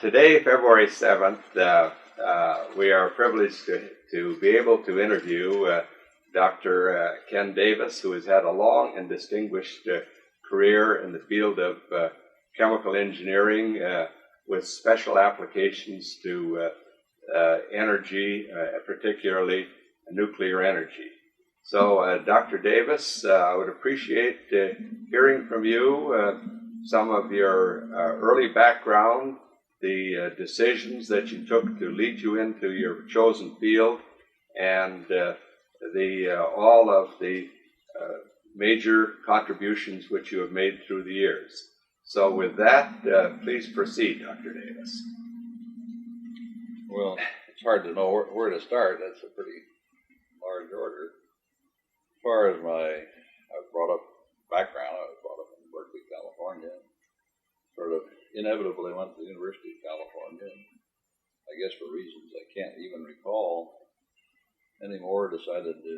Today, February 7th, we are privileged to be able to interview Dr. Ken Davis, who has had a long and distinguished career in the field of chemical engineering with special applications to energy, particularly nuclear energy. So, Dr. Davis, I would appreciate hearing from you some of your early background, the decisions that you took to lead you into your chosen field, and all of the major contributions which you have made through the years. So with that, please proceed, Dr. Davis. Well, it's hard to know where to start. That's a pretty large order. As far as my brought up background, I was brought up in Berkeley, California. Sort of inevitably went to the University of California. I guess for reasons I can't even recall anymore, decided to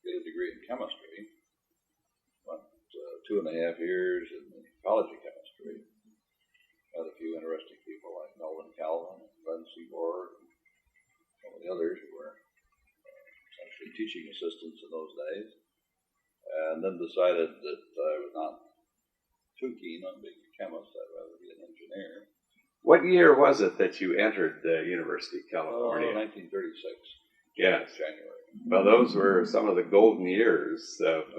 get a degree in chemistry. Went 2.5 years in the College of Chemistry. Had a few interesting people like Melvin Calvin and Glenn Seaborg and some of the others who were essentially teaching assistants in those days. And then decided that I was not too keen on being a chemist. I'd rather be an engineer. What year was it that you entered the University of California? 1936. Yes. January. Well, those were some of the golden years of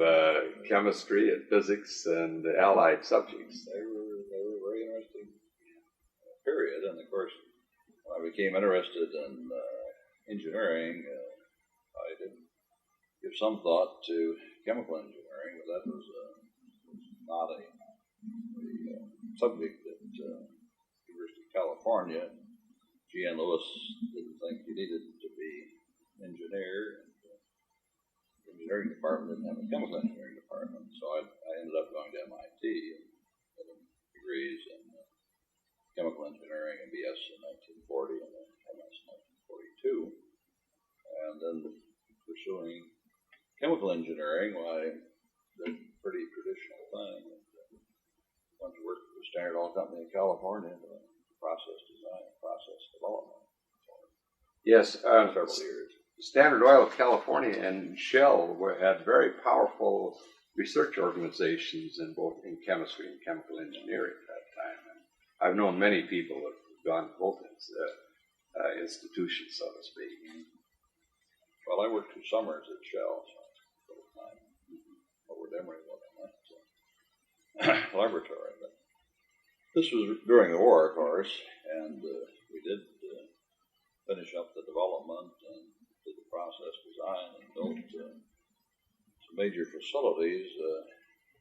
chemistry and physics and allied subjects. They were a very interesting period. And of course, when I became interested in engineering, I did give some thought to chemical engineering, but that was not a subject that University of California, G.N. Lewis didn't think you needed to be an engineer. And the engineering department didn't have a chemical engineering department, so I ended up going to MIT and getting degrees in chemical engineering and BS in 1940 and then MS in 1942. And then pursuing chemical engineering, well, I did a pretty traditional thing. Went to work for the Standard Oil Company in California, doing process design and process development. Yes, Several years. Standard Oil of California and Shell had very powerful research organizations in chemistry and chemical engineering at that time. And I've known many people who have gone to both institutions, so to speak. Well, I worked 2 summers at Shell, so a little time over at Emory laboratory. But this was during the war, of course, and we did finish up the development and did the process design and built some major facilities.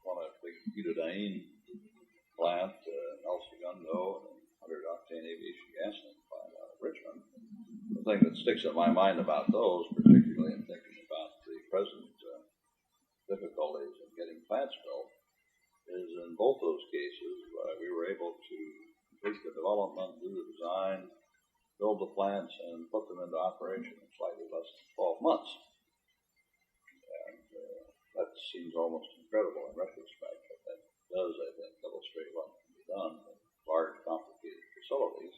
One a big butadiene plant in El Segundo and 100-octane aviation gasoline plant out of Richmond. The thing that sticks in my mind about those, particularly in thinking about the present difficulties in getting plants built, is in both those cases we were able to complete the development, do the design, build the plants, and put them into operation in slightly less than 12 months. And that seems almost incredible in retrospect, but that does, I think, illustrate what can be done with large, complicated facilities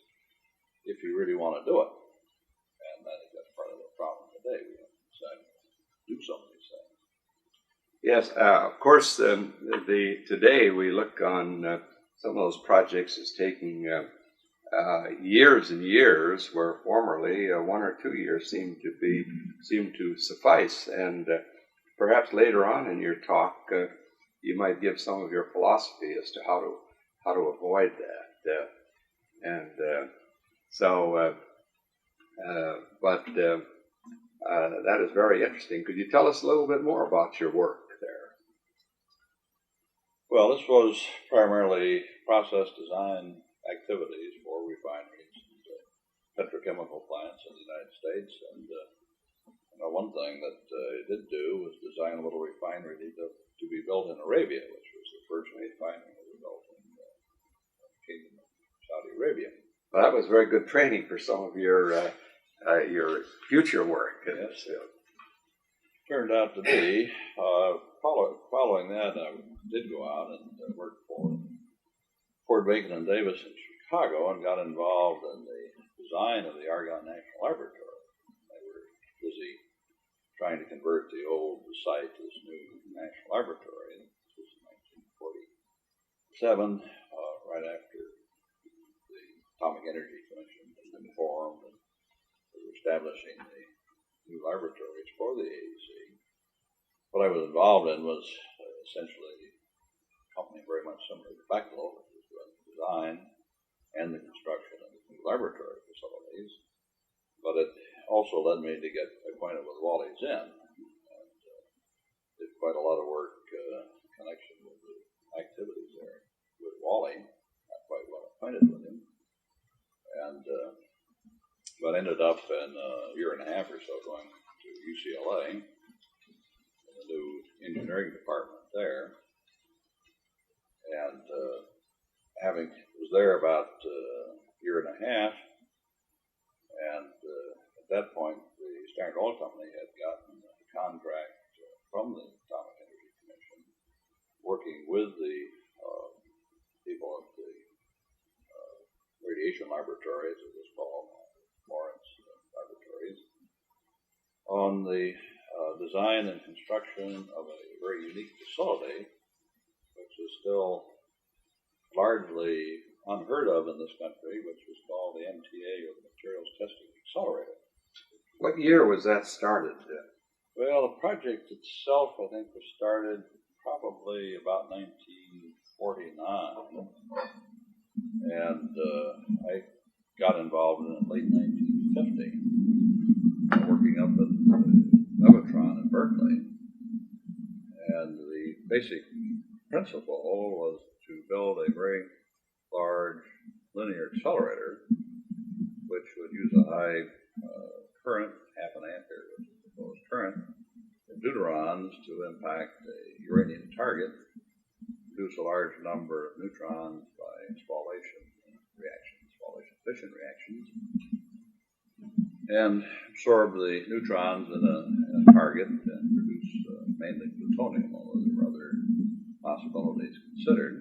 if you really want to do it. And I think that's part of the problem today. We have to decide to do some of these things. Yes, of course, today we look on some of those projects as taking years and years, where formerly 1 or 2 years seemed to suffice. And perhaps later on in your talk, you might give some of your philosophy as to how to avoid that. That is very interesting. Could you tell us a little bit more about your work there? Well, this was primarily process design activities for refineries and petrochemical plants in the United States. And one thing that I did do was design a little refinery to be built in Arabia, which was the first refinery that was built in the Kingdom of Saudi Arabia. Well, that was very good training for some of your future work. Yes. Turned out to be. Following that, I did go out and work for Ford, Bacon, and Davis in Chicago and got involved in the design of the Argonne National Laboratory. They were busy trying to convert the old site to this new national laboratory. This was in 1947, right after the Atomic Energy Commission had been formed and they were establishing the new laboratories for the AEC. What I was involved in was essentially a company very much similar to Bechtel, which was the design and the construction of the new laboratory facilities. But it also led me to get acquainted with Wally Zinn, and did quite a lot of work in connection with the activities there with Wally. Not quite well acquainted with him, and but ended up in a year and a half or so going to UCLA in the new engineering department there, and was there about a year and a half, and at that point the Standard Oil Company had gotten a contract from the Atomic Energy Commission, working with the people at the radiation laboratories, as it's called, Lawrence Laboratories, on the design and construction of a very unique facility, which is still largely unheard of in this country, which was called the MTA, or the Materials Testing Accelerator. What year was that started? Well, the project itself, I think, was started probably about 1949, and I got involved in it late 1950, working up at Levitron in Berkeley, and the basic principle was to build a very large linear accelerator, which would use a high current, half an ampere, which is the proposed current, of deuterons to impact a uranium target, produce a large number of neutrons by spallation reactions, spallation-fission reactions, and absorb the neutrons in a target and produce mainly plutonium, although there were other possibilities considered.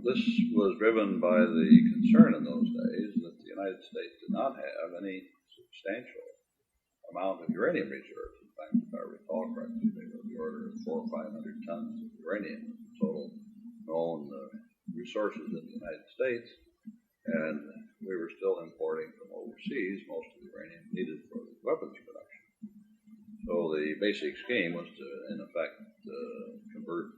This was driven by the concern in those days that the United States did not have any substantial amount of uranium reserves. In fact, if I recall correctly, they were the order of 400 or 500 tons of uranium, total known resources in the United States, and we were still importing from overseas most of the uranium needed for the weapons production. So the basic scheme was to, in effect, convert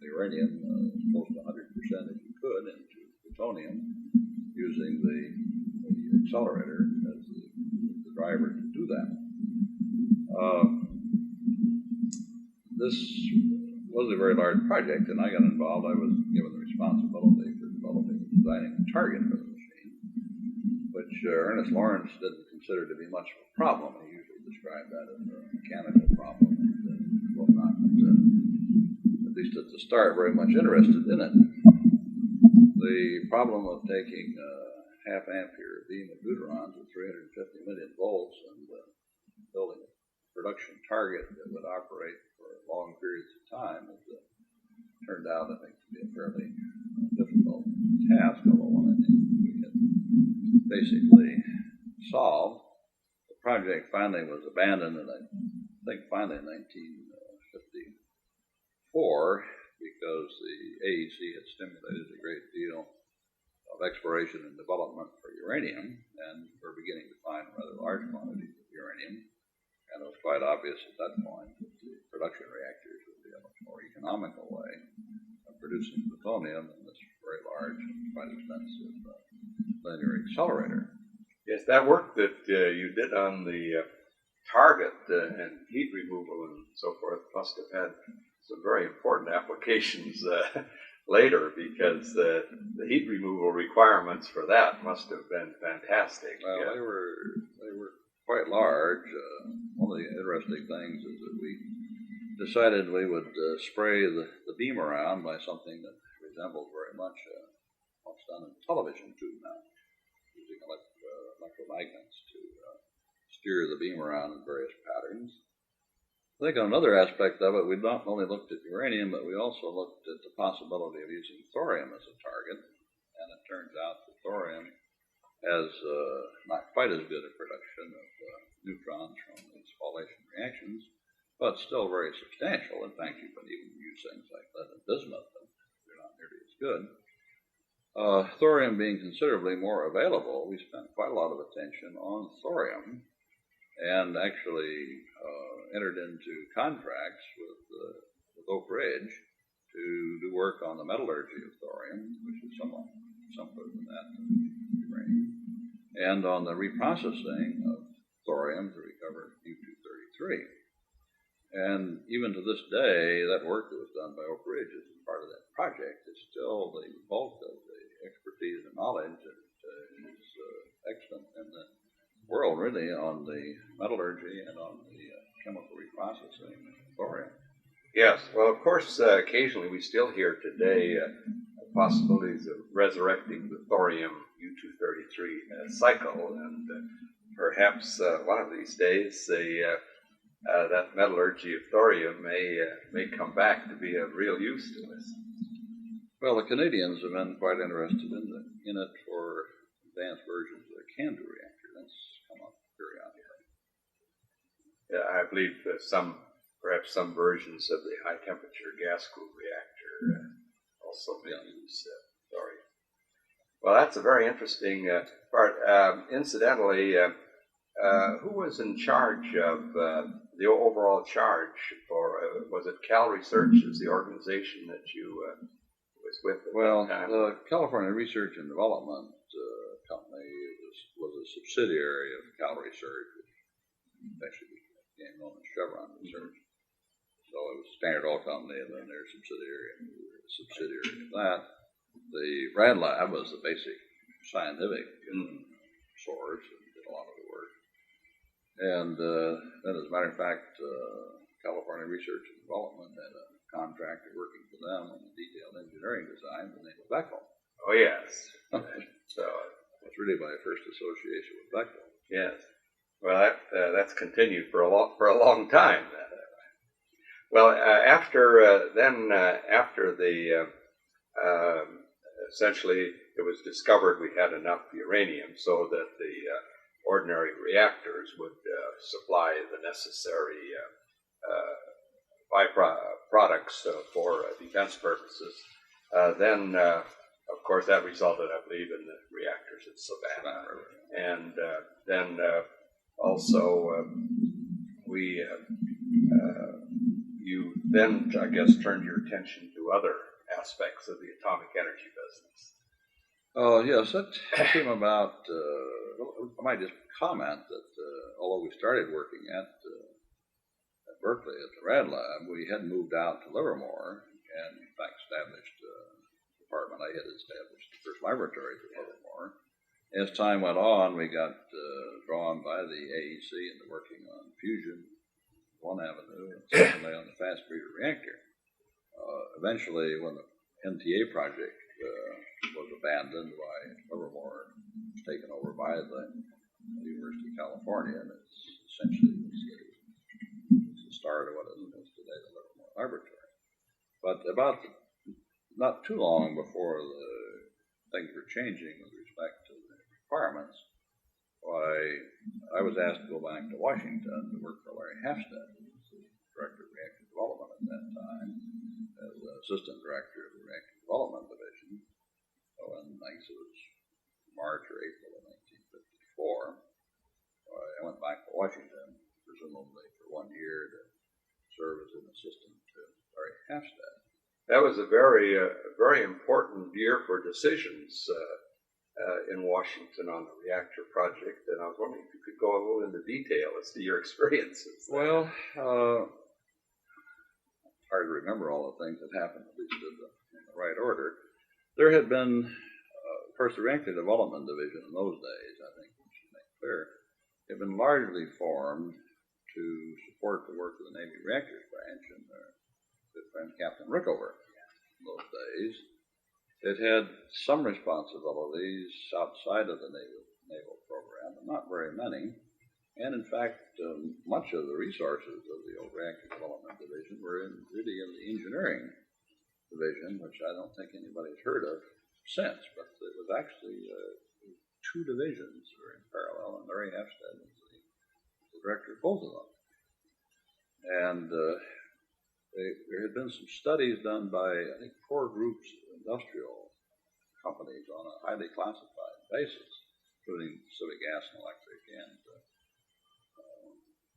the uranium as close to 100% as you could into plutonium, using the accelerator as the driver to do that. This was a very large project, and I got involved. I was given the responsibility for developing and designing a target for the machine, which Ernest Lawrence didn't consider to be much of a problem. He usually described that as a mechanical problem, and was not, at least at the start, very much interested in it. The problem of taking a half ampere beam of deuterons at 350 million volts and building a production target that would operate for long periods of time turned out, I think, to be a fairly difficult task, although one I think we can basically solve. The project finally was abandoned, and I think finally in 1954, because the AEC had stimulated a great deal of exploration and development for uranium, and we're beginning to find rather large quantities of uranium. And it was quite obvious at that point that the production reactors would be a much more economical way of producing plutonium than this very large and quite expensive linear accelerator. Yes, that work that you did on the target and heat removal and so forth must have had some very important applications later, because the heat removal requirements for that must have been fantastic. Well, they were quite large. One of the interesting things is that we decided we would spray the beam around by something that resembles very much what's done in a television tube now, using electromagnets to steer the beam around in various patterns. think on another aspect of it, we not only looked at uranium, but we also looked at the possibility of using thorium as a target. And it turns out that thorium has not quite as good a production of neutrons from these spallation reactions, but still very substantial. In fact, you can even use things like lead and bismuth, and they're not nearly as good. Thorium being considerably more available, we spent quite a lot of attention on thorium, and actually entered into contracts with Oak Ridge to do work on the metallurgy of thorium, which is somewhat simpler than that of uranium, and on the reprocessing of thorium to recover U-233. And even to this day, that work that was done by Oak Ridge as part of that project is still the bulk of the expertise and knowledge that is excellent in the world, really, on the metallurgy and on the chemical reprocessing of thorium. Yes, well, of course, occasionally we still hear today possibilities of resurrecting the thorium U-233 cycle, and perhaps one of these days that metallurgy of thorium may come back to be of real use to us. Well, the Canadians have been quite interested in it for advanced versions of the CANDU reactor. That's come up periodically. Yeah, I believe perhaps some versions of the high temperature gas cooled reactor also may use thorium. Well, that's a very interesting part. Incidentally, who was in charge of the overall charge for, was it Cal Research is the organization that you was with at that time? The California Research and Development Company was a subsidiary of Cal Research, which actually became known as Chevron Research. So it was Standard Oil Company, and then their subsidiary, and we were a subsidiary of that. The Rad Lab was the basic scientific source and did a lot of the work. And then, as a matter of fact, California Research and Development had a contractor working for them on the detailed engineering design, the name of Bechtel. Oh, yes. So it's really my first association with Bechtel. Yes. Well, that's continued for a long time. Well, after the essentially it was discovered we had enough uranium so that the ordinary reactors would supply the necessary byproducts for defense purposes. Then, of course, that resulted, I believe, in the reactors at Savannah. And then also you then, I guess, turned your attention to other aspects of the atomic energy business. Oh, yes, that came about. I might just comment that although we started working at Berkeley at the Rad Lab, we had moved out to Livermore and, in fact, established a department. I had established the first laboratories at Livermore. As time went on, we got drawn by the AEC into working on fusion, one avenue, and secondly on the fast breeder reactor. Eventually, when the NTA project was abandoned by Livermore, taken over by the University of California, and it's essentially the start of what is today the Livermore Laboratory. But not too long before the things were changing with respect to the requirements, I was asked to go back to Washington to work for Larry Hafstad, who was the director of reactor development at that time, as assistant director of the reactor development division. So in, I guess it was March or April of 1954, I went back to Washington, presumably for 1 year, to serve as an assistant to Larry Hafstad. That was a very important year for decisions in Washington on the reactor project, and I was wondering if you could go a little into detail as to your experiences. Well, hard to remember all the things that happened, at least in the right order. There had been, of course, the reactor development division in those days, I think we should make clear, had been largely formed to support the work of the Navy Reactors Branch and their good friend Captain Rickover in those days. It had some responsibilities outside of the naval program, but not very many. And in fact, much of the resources of the old reactor development division were really in the engineering division, which I don't think anybody's heard of since, but it was actually two divisions were in parallel, and Larry Hafstad was the director of both of them. And there had been some studies done by, I think, 4 groups of industrial companies on a highly classified basis, including Pacific Gas and Electric, and I'm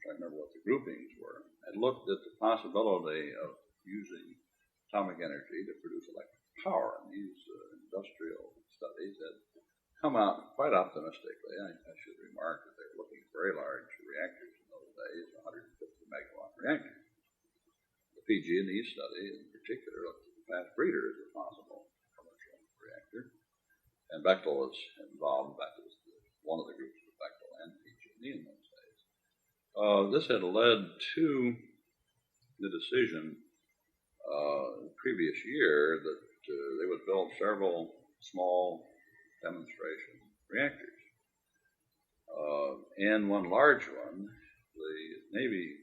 trying to remember what the groupings were, and looked at the possibility of using atomic energy to produce electric power. And these industrial studies had come out quite optimistically. I should remark that they were looking at very large reactors in those days, 150 megawatt reactors. The PG&E study in particular looked at the fast breeder as a possible commercial reactor. And Bechtel was involved. That was one of the groups with Bechtel and PG&E in those days. This had led to the decision the previous year that they would build several small demonstration reactors. And one large one, the Navy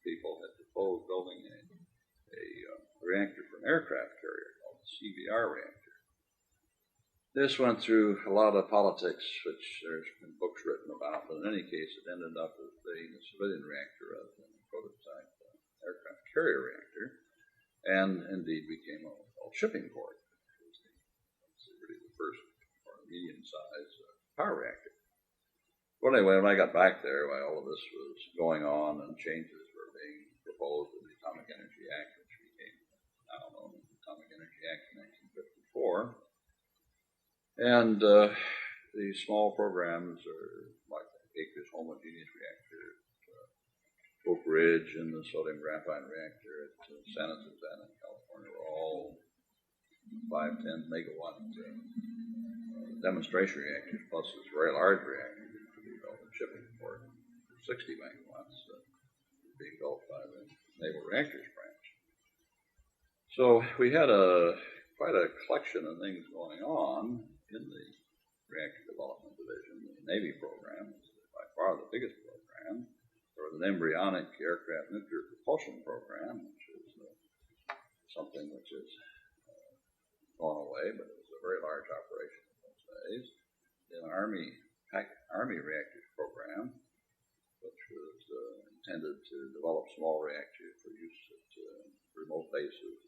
people had proposed building a reactor for an aircraft carrier called the CBR reactor. This went through a lot of politics, which there's been books written about, but in any case, it ended up as being a civilian reactor rather than a prototype aircraft carrier reactor, and indeed became a shipping port. It was really the first medium-sized power reactor. Well, anyway, when I got back there, while all of this was going on and changes were being proposed in the Atomic Energy Act, which became now known as the Atomic Energy Act in 1954, and these small programs are like the Acres Homogeneous Reactor, Oak Ridge, and the sodium graphite reactor at San Susana, California, were all 5-10 megawatt demonstration reactors, plus this very large reactor to be built in shipping port for 60 megawatts, being built by the Naval Reactors Branch. So we had quite a collection of things going on in the reactor development division. The Navy program was by far the biggest program. There was an embryonic aircraft nuclear propulsion program, which is something which has gone away, but it was a very large operation in those days. An Army reactors program, which was intended to develop small reactors for use at remote bases,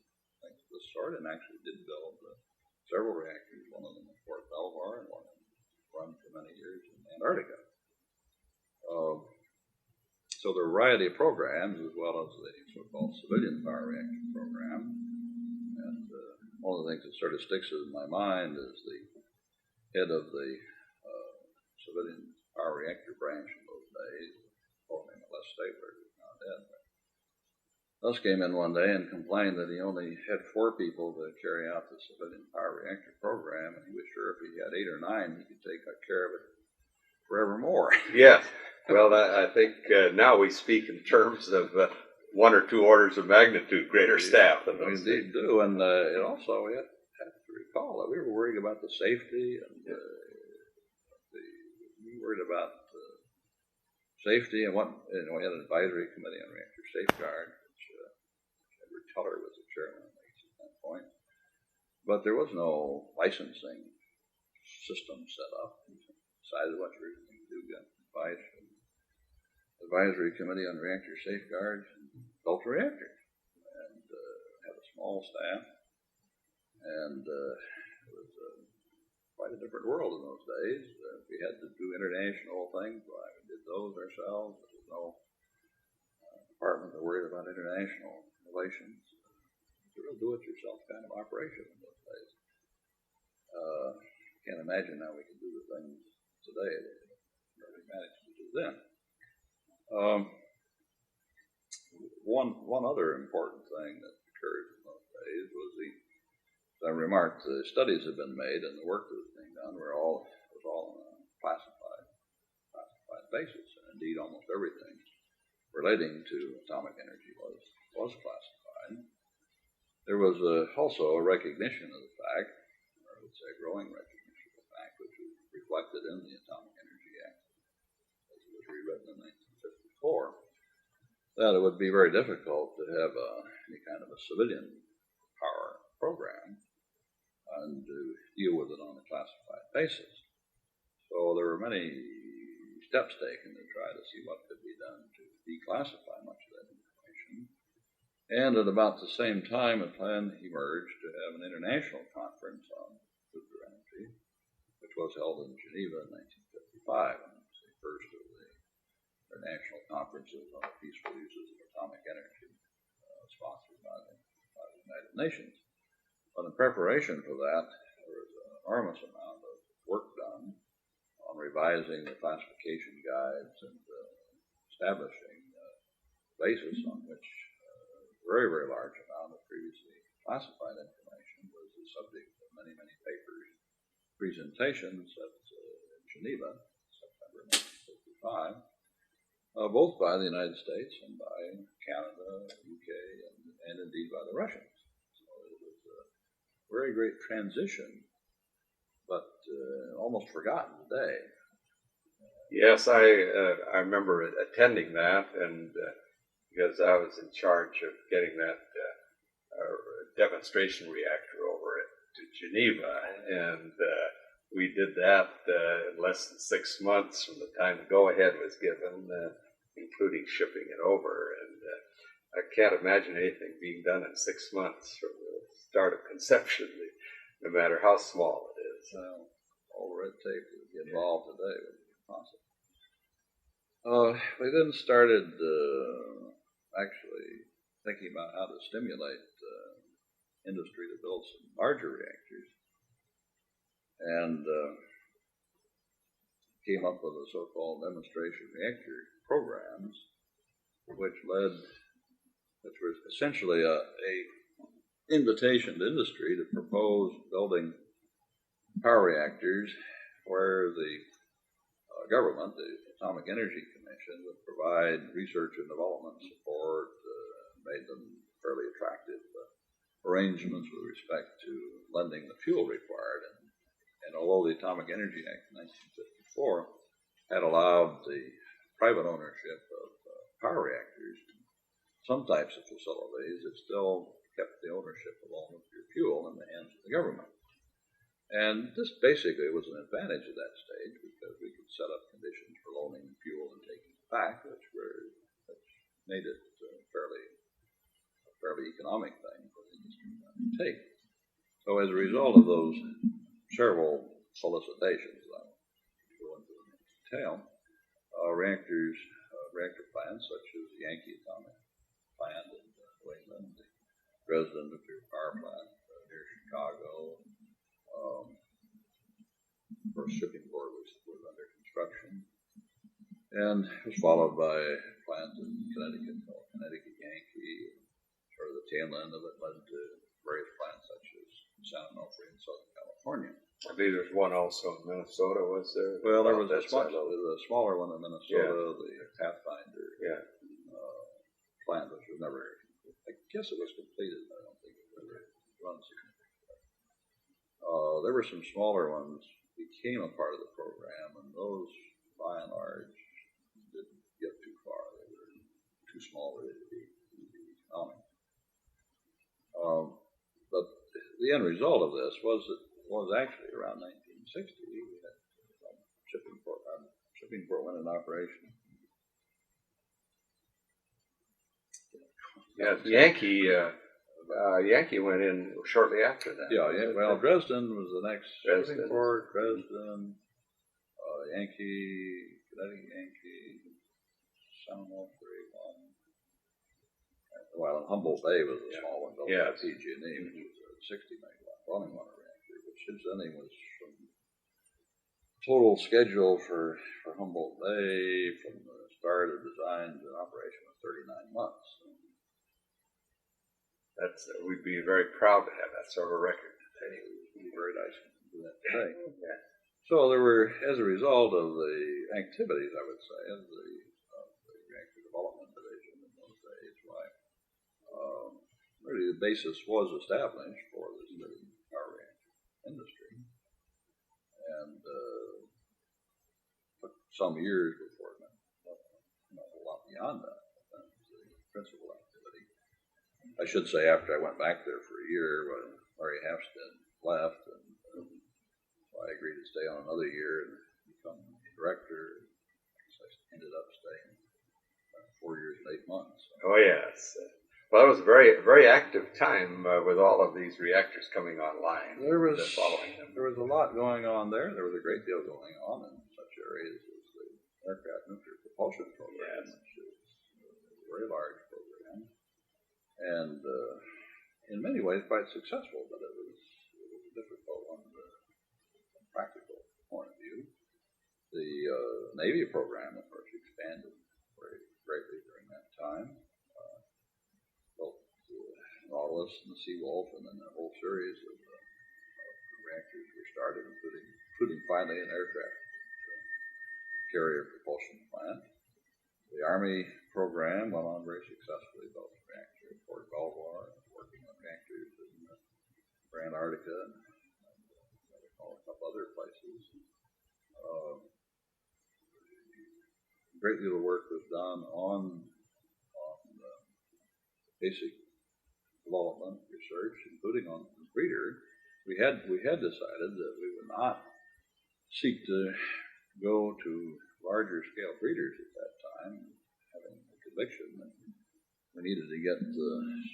things of this sort, and actually did build several reactors, one of them at Fort Belvoir and one run for many years in Antarctica. So there are a variety of programs, as well as the so-called civilian power reactor program. And one of the things that sort of sticks in my mind is the head of the civilian power reactor branch in those days, named Les Stabler, who's now dead. Les came in one day and complained that he only had 4 people to carry out the civilian power reactor program, and he was sure if he had 8 or 9, he could take care of it forevermore. Yes. Well, I think now we speak in terms of 1 or 2 orders of magnitude greater staff than those. We indeed do, and it also we have to recall that we were worried about the safety, and we were worried about safety, and we had an advisory committee on reactor safeguard, which Edward Teller was the chairman at that point. But there was no licensing system set up. We decided what we were going to do, got advice from the advisory committee on reactor safeguards, and built a reactor, and had a small staff, and it was quite a different world in those days. We had to do international things. Well, we did those ourselves. There was no department that worried about international relations. It was a real do-it-yourself kind of operation in those days. Can't imagine how we can do the things today that we managed to do then. One other important thing that occurred in those days was as I remarked, the studies have been made and the work that was being done was all on a classified basis, and indeed almost everything relating to atomic energy was classified. There was also a recognition of the fact, or I would say a growing recognition of the fact, which was reflected in the Atomic Energy Act as it was rewritten in that it would be very difficult to have any kind of a civilian power program and to deal with it on a classified basis. So there were many steps taken to try to see what could be done to declassify much of that information. And at about the same time, a plan emerged to have an international conference on nuclear energy, which was held in Geneva in 1955, and it was the first of the international conferences on the peaceful uses of atomic energy, sponsored by the United Nations. But in preparation for that, there was an enormous amount of work done on revising the classification guides and establishing a basis on which a very, very large amount of previously classified information was the subject of many, many papers, presentations at Geneva, September 1955, both by the United States and by Canada, UK, and indeed by the Russians. So it was a very great transition, but almost forgotten today. Yes, I remember attending that, and because I was in charge of getting that demonstration reactor over to Geneva, and we did that in less than 6 months from the time the go-ahead was given, including shipping it over. And I can't imagine anything being done in 6 months from the start of conception, no matter how small it is. All the red tape that would get involved today would be impossible. We then started actually thinking about how to stimulate industry to build some larger reactors, and came up with the so-called demonstration reactor programs, which was essentially a invitation to industry to propose building power reactors where the government, the Atomic Energy Commission, would provide research and development support, made them fairly attractive arrangements with respect to lending the fuel required. And although the Atomic Energy Act of 1954 had allowed the private ownership of power reactors, some types of facilities, it still kept the ownership of all nuclear fuel in the hands of the government. And this basically was an advantage at that stage because we could set up conditions for loaning fuel and taking it back, which made it a fairly economic thing for the industry to take. So as a result of those several solicitations, I won't go into them in detail, reactor plants such as the Yankee Atomic Plant in New England, the Dresden Nuclear Power Plant near Chicago. Of course, Shippingport was under construction, and was followed by a plant in Connecticut called Connecticut Yankee. Sort of the tail end of it led to various plants such as San Onofre in Southern California. I believe there's one also in Minnesota, was there? Well, there was a smaller one in Minnesota, the Pathfinder plant, which was never, I guess it was completed, but I don't think it ever run significantly. There were some smaller ones became a part of the program, and those, by and large, didn't get too far. They were too small really to be economic. But the end result of this was actually around 1960. We had Shippingport went into operation. Yeah, Yankee went in shortly after that. Yeah. Well, Dresden was the next. Shippingport, Dresden, Yankee, Connecticut Yankee, San Onofre one. Well, Humboldt Bay was a small one built by PG&E, which was a 60 megawatt boiling water reactor, which incidentally was from total schedule for Humboldt Bay from the start of design to operation was 39 months. We'd be very proud to have that sort of record today. It would be very nice to do that today. Yeah. So there were, as a result of the activities, I would say, of the reactor development division in those days, really the basis was established for this new power reactor industry. And took some years before it went a lot beyond that. principal activity. I should say after I went back there for a year when Larry Halfstead left, and I agreed to stay on another year and become director. So I ended up staying 4 years and 8 months. Oh, yes. Well, it was a very, very active time with all of these reactors coming online. There was following them. There was a lot going on there. There was a great deal going on in such areas as the aircraft nuclear propulsion program, which is a very large program, and in many ways quite successful, but it was a difficult one from a practical point of view. The Navy program, of course, expanded very greatly during that time. Both the Nautilus and the Seawolf, and then a whole series of reactors were started, including finally an aircraft carrier propulsion plant. The Army program went on very successfully, built a reactor at Fort Belvoir, working on reactors in Antarctica and a couple other places. A great deal of work was done on basic development research, including on the breeder. We had decided that we would not seek to go to larger scale breeders at that time, having the conviction that we needed to get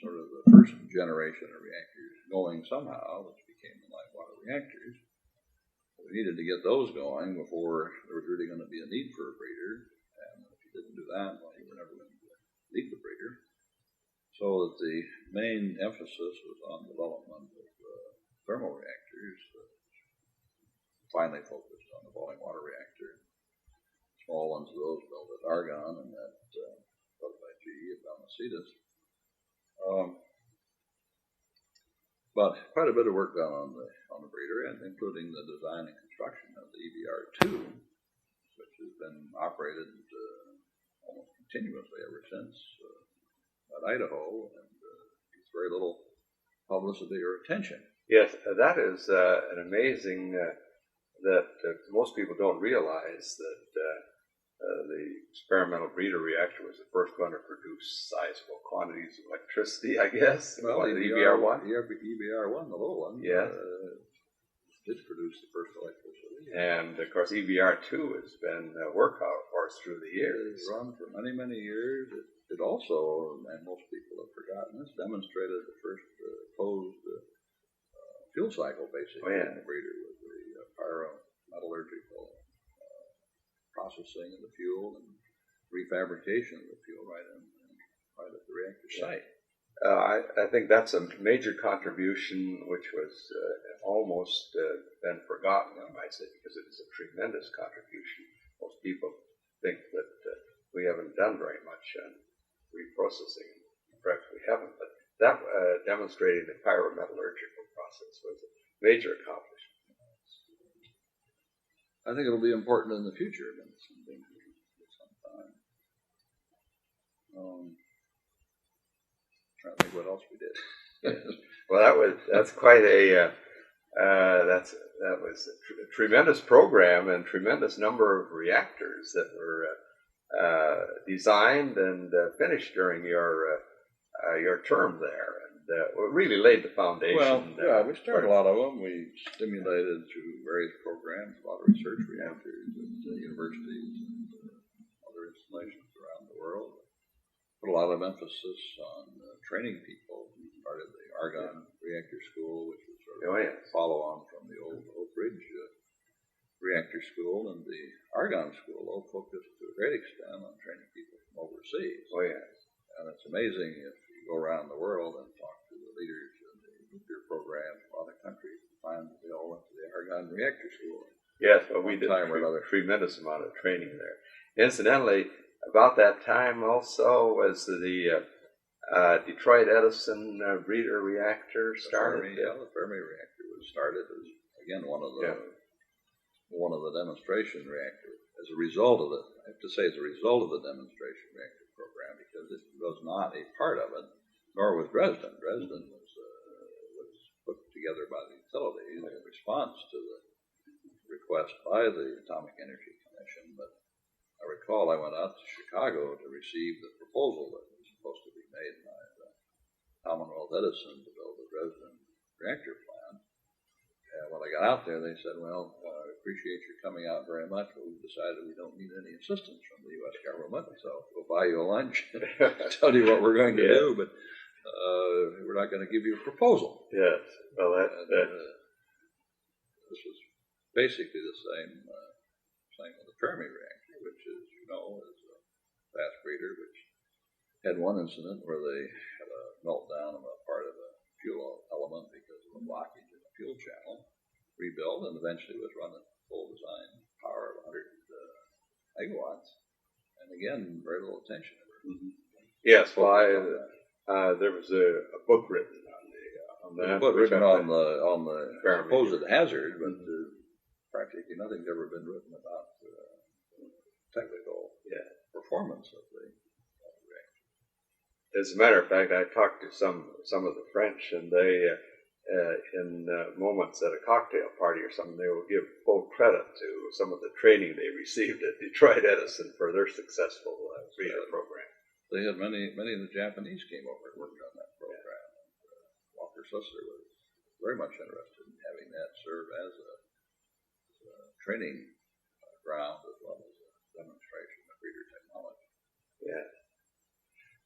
sort of the first generation of reactors going somehow, which became the light water reactors. We needed to get those going before there was really going to be a need for a breeder, and if you didn't do that, well, you were never going to need the breeder. So that the main emphasis was on development of thermal reactors, finally focused on the boiling water reactor. Small ones of those built at Argonne and that built by GE at Balmacetas. But quite a bit of work done on the breeder, and including the design and construction of the EBR-2, which has been operated almost continuously ever since at Idaho, and gets very little publicity or attention. Yes, that is an amazing that most people don't realize that the experimental breeder reactor was the first one to produce sizable quantities of electricity, I guess. Well, the EBR-1? EBR-1, the little one, yes. Did produce the first electricity. And, of course, EBR-2 has been a workhorse through the years. It's run for many, many years. It also, and most people have forgotten this, demonstrated the first closed fuel cycle, basically, in the breeder with the pyrometallurgical processing of the fuel and refabrication of the fuel right at the reactor site. I think that's a major contribution which was almost been forgotten, I might say, because it is a tremendous contribution. Most people think that we haven't done very much on reprocessing. Perhaps we haven't, but that demonstrating the pyrometallurgical process was a major accomplishment. I think it'll be important in the future, but something for some time. Trying to think what else we did. Yes. Well, that's quite a that was a tremendous program and tremendous number of reactors that were designed and finished during your term there, and really laid the foundation. Well, yeah, we started a lot of them. We stimulated through various programs a lot of research reactors at universities and other installations around the world. Put a lot of emphasis on training people. We started the Argonne Reactor School, which was sort of a follow-on from the old Oak Ridge Reactor School, and the Argonne School, though, focused to a great extent on training people from overseas. Oh, yes. And it's amazing if you go around the world and talk to the leaders of the nuclear programs of other countries, you find that they all went to the Argonne Reactor School. Yes, but we did a tremendous amount of training there. Incidentally, about that time also was the Detroit Edison breeder reactor started. The Fermi reactor was started as, again, one of the demonstration reactors. As a result of it, I have to say, as a result of the demonstration reactor program, because it was not a part of it, nor was Dresden. Dresden was put together by the utilities in response to the request by the Atomic Energy Commission. But I recall I went out to Chicago to receive the proposal that was supposed to be made by the Commonwealth Edison to build the Dresden reactor plant. And when I got out there, they said, well, I appreciate your coming out very much, but we've decided we don't need any assistance from the U.S. government, so we'll buy you a lunch and tell you what we're going to do, but we're not going to give you a proposal. Yes. Well, this was basically the same with the Fermi reactor, which is, is a fast breeder, which had one incident where they had a meltdown of a part of the fuel element because of a blockage in the fuel channel, rebuilt, and eventually was running full design power of 100 megawatts. And again, very little attention. Mm-hmm. Yes, well, there was a book written on that. Book written on the supposed hazard, but mm-hmm. Practically nothing's ever been written about technical performance of the reactor. As a matter of fact, I talked to some of the French, and they, in moments at a cocktail party or something, they will give full credit to some of the training they received at Detroit Edison for their successful breeder program. They had many of the Japanese came over and worked on that program. Walker Susser was very much interested in having that serve as a training ground as well as a demonstration of breeder technology. Yeah.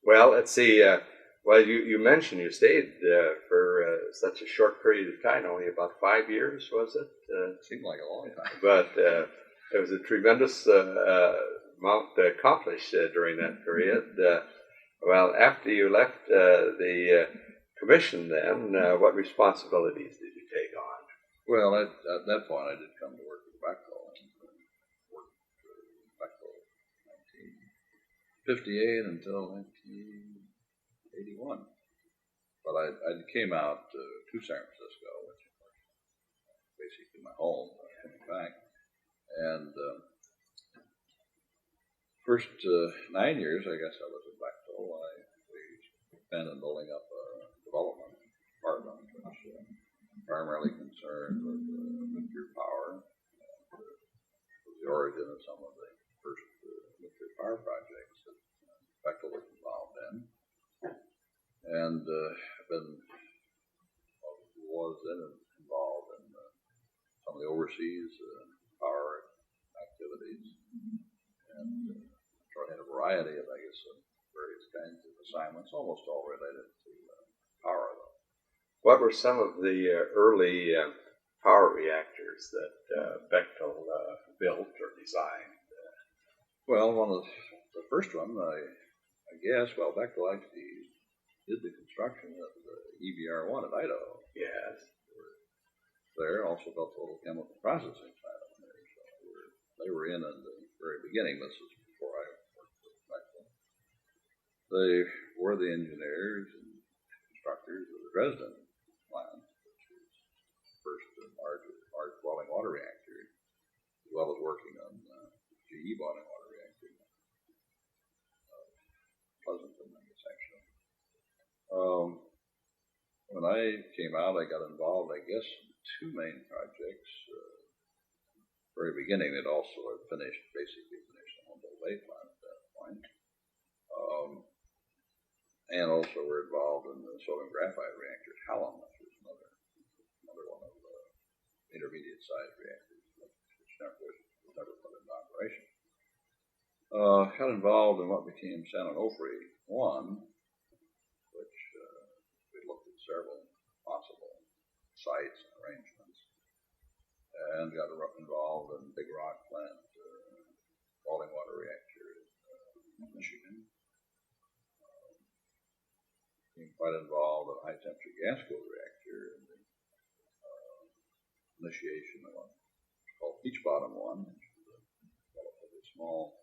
Well, let's see. You mentioned you stayed for such a short period of time, only about 5 years, was it? It seemed like a long time. But it was a tremendous amount accomplished during that period. Well, after you left the commission then, what responsibilities did you take on? Well, at that point I did come to work with Bechtel and worked for Bechtel 1958 until 1981. But I came out to San Francisco, which was basically my home, coming back. And first 9 years, I guess I was at Bechtel. We spent in building up a development department, which primarily concerned with nuclear power. Was the origin of some of the first nuclear power projects that Bechtel was involved in. And was then involved in some of the overseas power activities, and had a variety of, various kinds of assignments, almost all related to power, though. What were some of the early power reactors that Bechtel built or designed? Well, one of the first one, Bechtel actually did the construction of the EBR-1 at Idaho. Yes. There also built a little chemical processing plant up there. So they were in the very beginning. This was before I worked with Bechtel. They were the engineers and constructors of the Dresden plant, which was the first large boiling water reactor, as well as working on GE boiling water reactor. Pleasanton, I guess, actually. When I came out, I got involved, in two main projects. Very beginning, they'd also basically finished the Humboldt Bay plant at that point. And also were involved in the sodium graphite reactor at Hallam, which was another one of the intermediate-sized reactors, which was never put into operation. Got involved in what became San Onofre 1, which we looked at several possible sites and arrangements, and got involved in Big Rock plant, boiling water reactor in Michigan. Became quite involved in a high-temperature gas-cooled reactor in the initiation of what's called Peach Bottom 1, which was a relatively small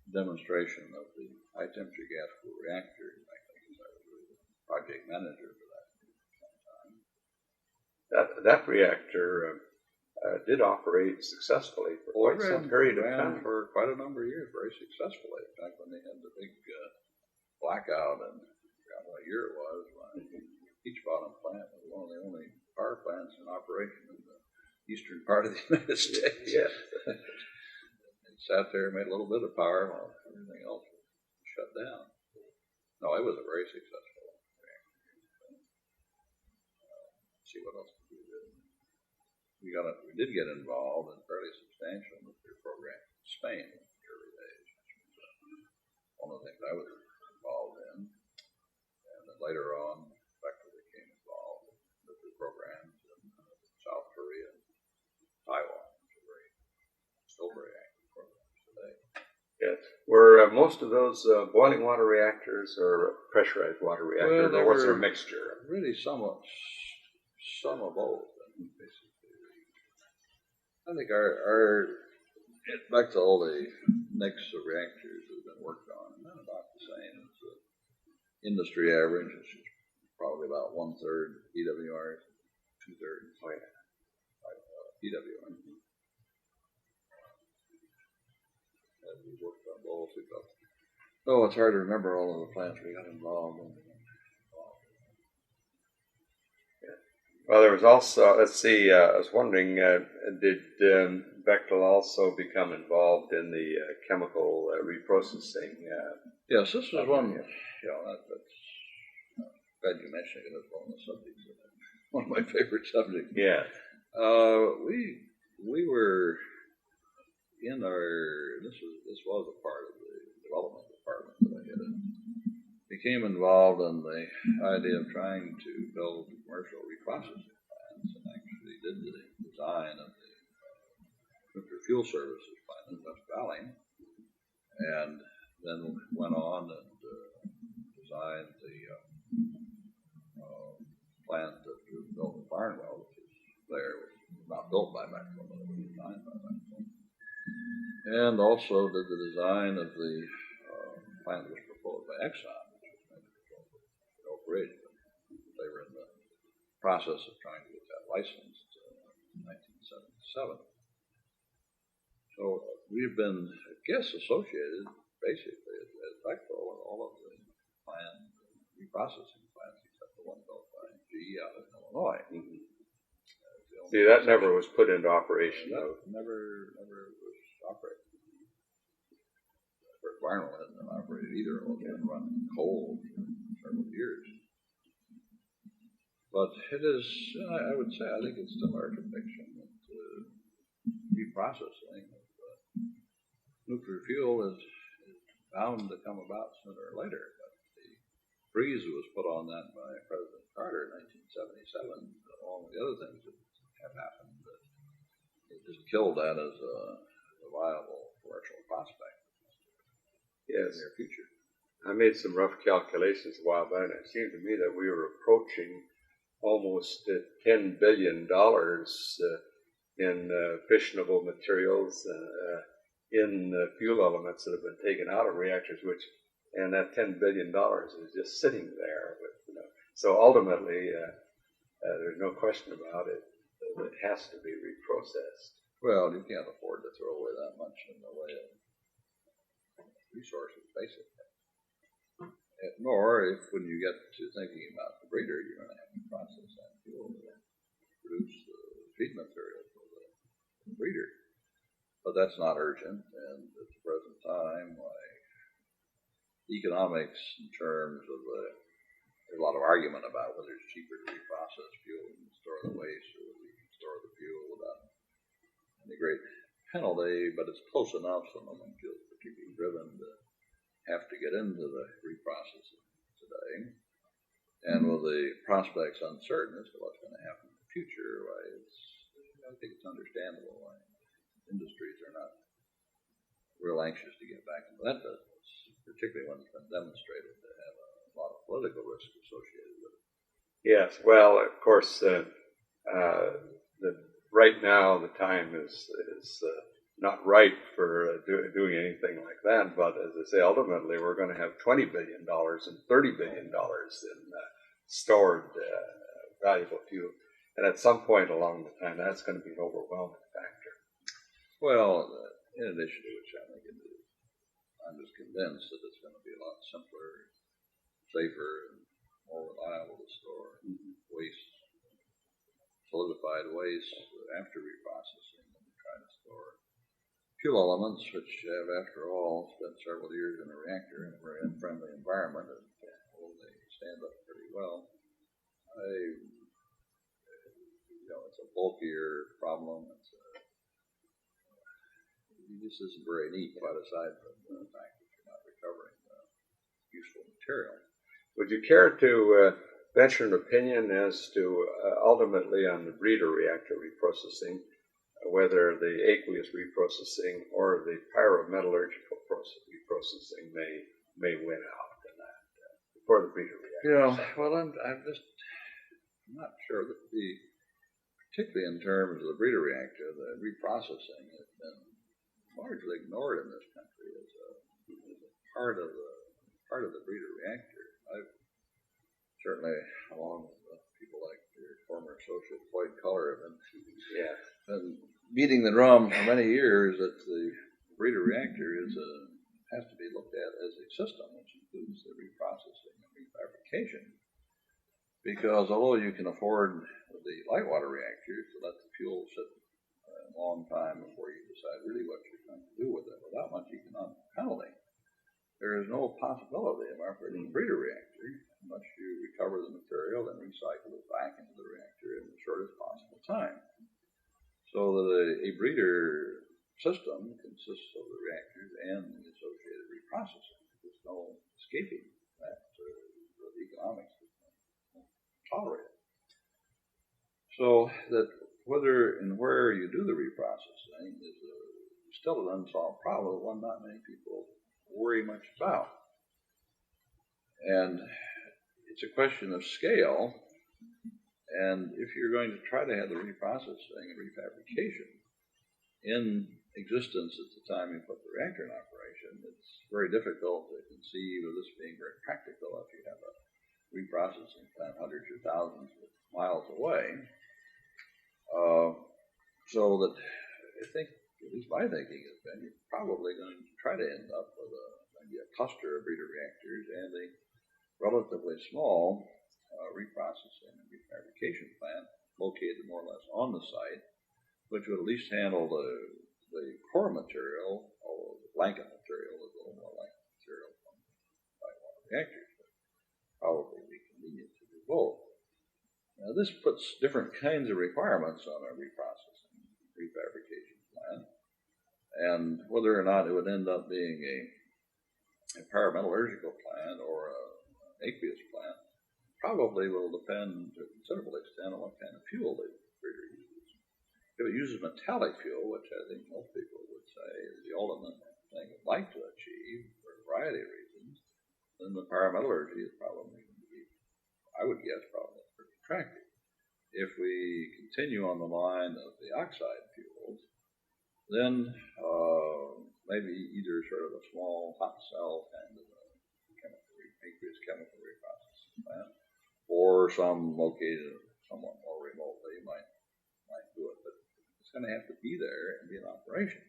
demonstration of the high-temperature gas-cooled reactor. In fact, I guess I was really the project manager for that for some time. That reactor did operate successfly for quite some period of time. For quite a number of years, very successfully. In fact, when they had the big blackout, and I forgot what year it was, when the Peach Bottom plant was one of the only power plants in operation in the eastern part of the United States. Yes. It sat there and made a little bit of power while everything else was shut down. No, it was a very successful reactor. See what else we did. We did get involved in fairly substantial nuclear programs in Spain in the early days. One of the things I was involved in, and then later on, Bechtel became involved in nuclear programs in South Korea and Taiwan, which are still very active programs today. Yes. Were most of those boiling water reactors or pressurized water reactors, Well, or was there a mixture? Really, some of both. Basically, I think our Bechtel, the mix of reactors has been worked on, and they're about the same as the industry average, which is probably about 1/3 PWR, 2/3 PWR. And we worked on both. Oh, it's hard to remember all of the plants we got involved in. Well, there was also, let's see, I was wondering, did Bechtel also become involved in the chemical reprocessing? Yes, this was one, that's glad you mentioned it. It's one of the subjects, one of my favorite subjects. Yeah. We were in this was a part of the development department that I headed. Became involved in the idea of trying to build commercial reprocessing plants, and actually did the design of the nuclear fuel services plant in West Valley, and then went on and designed the plant that was built in Barnwell, which is there, was not built by Bechtel, but it was designed by Bechtel. And also did the design of the plant that was proposed by Exxon, which was meant to be built at Oak Ridge. They were in the process of trying to get that licensed in 1977. So we've been, I guess, associated basically as Bechtel with all of the plant reprocessing plants except the one built by GE out in Illinois. Mm-hmm. See, that never was put into operation. That never was operated. For Barnwell hadn't been operated either. It was been running cold for several years. But it is, I would say, I think it's still our conviction that reprocessing of nuclear fuel is bound to come about sooner or later. But the freeze was put on that by President Carter in 1977, along with the other things that have happened, that it just killed that as a viable commercial prospect. Yes. In the near future. I made some rough calculations a while back, and it seemed to me that we were approaching almost $10 billion in fissionable materials in fuel elements that have been taken out of reactors, and that $10 billion is just sitting there. So ultimately, there's no question about it. It has to be reprocessed. Well, you can't afford to throw away that much in the way of resources, basically. Nor, if when you get to thinking about the breeder, you're going to have to process that fuel to produce the feed material for the breeder. But that's not urgent, and at the present time, economics in terms of there's a lot of argument about whether it's cheaper to reprocess fuel and store the waste, or whether you can store the fuel without any great penalty, but it's close enough so no one feels particularly driven to have to get into the reprocessing today. And with the prospects uncertain as to what's going to happen in the future, I think it's understandable why industries are not real anxious to get back into that business, particularly when it's been demonstrated to have a lot of political risk associated with it. Yes, well, of course, right now the time is not right for doing anything like that. But as I say, ultimately we're going to have $20 billion and $30 billion in stored valuable fuel, and at some point along the time, that's going to be an overwhelming factor. Well, in addition to which, I think I'm just convinced that it's going to be a lot simpler, safer, and more reliable to store waste, solidified waste after reprocessing than to try to store fuel elements, which have, after all, spent several years in a reactor in a very unfriendly environment, and stand up pretty well. It's a bulkier problem. It just isn't very neat, quite aside from the fact that you're not recovering useful material. Would you care to venture an opinion as to ultimately on the breeder reactor reprocessing, whether the aqueous reprocessing or the pyrometallurgical reprocessing may win out in that for the breeder reactor? Well, I'm not sure that particularly in terms of the breeder reactor, the reprocessing has been largely ignored in this country as a part of the breeder reactor. I've certainly, along with people like your former associate Floyd Culler, have been beating the drum for many years that the breeder reactor has to be looked at as a system, which includes the reprocessing and refabrication. Because although you can afford the light water reactors to let the fuel sit a long time before you decide really what you're going to do with it without much economic penalty, there is no possibility of operating a breeder reactor unless you recover the material and recycle it back into the reactor in the shortest possible time. So that a breeder system consists of the reactors and the associated reprocessing. There's no escaping that the economics won't tolerate it. So that whether and where you do the reprocessing is still an unsolved problem, one not many people worry much about. And it's a question of scale. And if you're going to try to have the reprocessing and refabrication in existence at the time you put the reactor in operation, it's very difficult to conceive of this being very practical if you have a reprocessing plant hundreds or thousands of miles away. So that I think, at least my thinking has been, you're probably going to try to end up with maybe a cluster of breeder reactors and a relatively small reprocessing and refabrication plant located more or less on the site, which would at least handle the core material, although the blanket material is a little more like material from light water reactors, but probably be convenient to do both. Now, this puts different kinds of requirements on a reprocessing refabrication plant, and whether or not it would end up being a pyrometallurgical plant or an aqueous plant probably will depend to a considerable extent on what kind of fuel the breeder uses. If it uses metallic fuel, which I think most people would say is the ultimate thing they'd like to achieve for a variety of reasons, then the pyrometallurgy is probably going to be, I would guess, probably pretty attractive. If we continue on the line of the oxide fuels, then maybe either sort of a small hot cell kind of aqueous chemical reprocessing plant, or some located somewhat more remotely might do it, but it's going to have to be there and be in operation.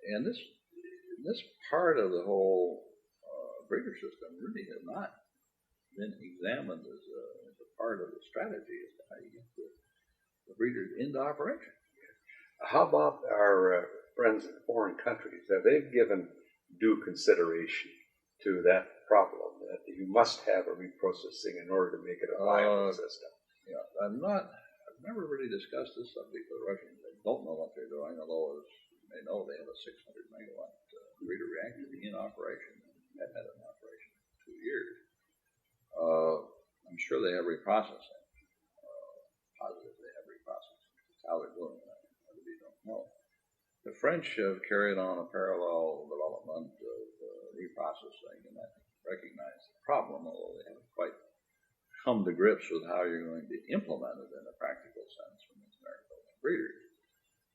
And this part of the whole breeder system really has not been examined as a part of the strategy as to how you get the breeders into operation. How about our friends in foreign countries? Have they given due consideration to that problem, that you must have a reprocessing in order to make it a viable system? Yeah, I've never really discussed this subject with the Russians. They don't know what they're doing, although as you may know, they have a 600 megawatt breeder reactor in operation, and have had it in operation for 2 years. I'm sure they have reprocessing. Positive they have reprocessing. How they're doing it, I really don't know. The French have carried on a parallel development of reprocessing, and I recognize the problem, although they haven't quite come to grips with how you're going to implement it in a practical sense from these American breeders.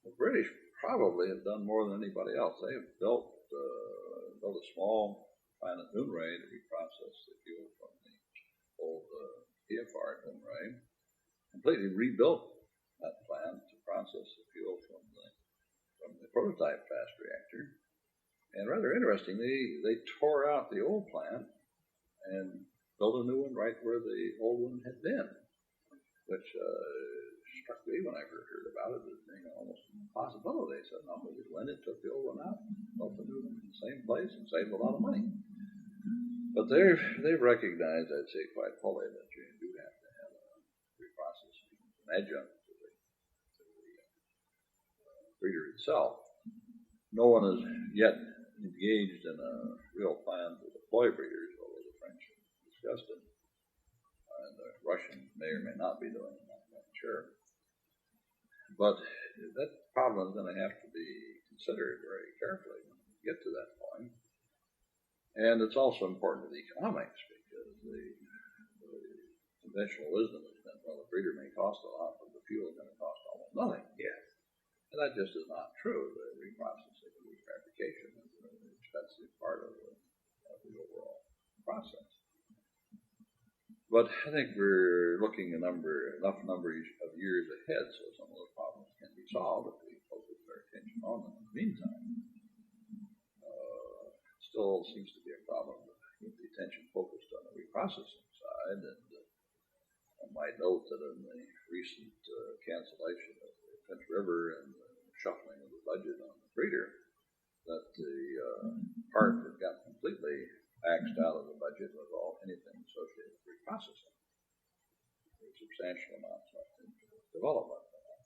The British probably have done more than anybody else. They have built a small plant at Moonray to reprocess the fuel from the old PFR at Moonray, completely rebuilt that plant to process the fuel from the prototype fast reactor. And rather interestingly, they tore out the old plant and built a new one right where the old one had been, which struck me when I first heard about it as being almost an impossibility. They said, no, we just went and took the old one out, built a new one in the same place, and saved a lot of money. But they've recognized, I'd say, quite fully that you do have to have a reprocessing adjunct to the breeder itself. No one has yet engaged in a real plan to deploy breeders, although the French have discussed it. And the Russians may or may not be doing it, I'm not sure. But that problem is going to have to be considered very carefully when we get to that point. And it's also important to the economics because the conventional wisdom has been, well, the breeder may cost a lot, but the fuel is going to cost almost nothing. Yes. And that just is not true. The reprocessing and refabrication is an expensive part of the overall process. But I think we're looking enough number of years ahead, so some of those problems can be solved if we focus our attention on them. In the meantime, still seems to be a problem with the attention focused on the reprocessing side. And I might note that in the recent cancellation of the Finch River and the shuffling of the budget on the breeder, that the part that got completely axed out of the budget was all anything associated with reprocessing. There were substantial amounts left into development on the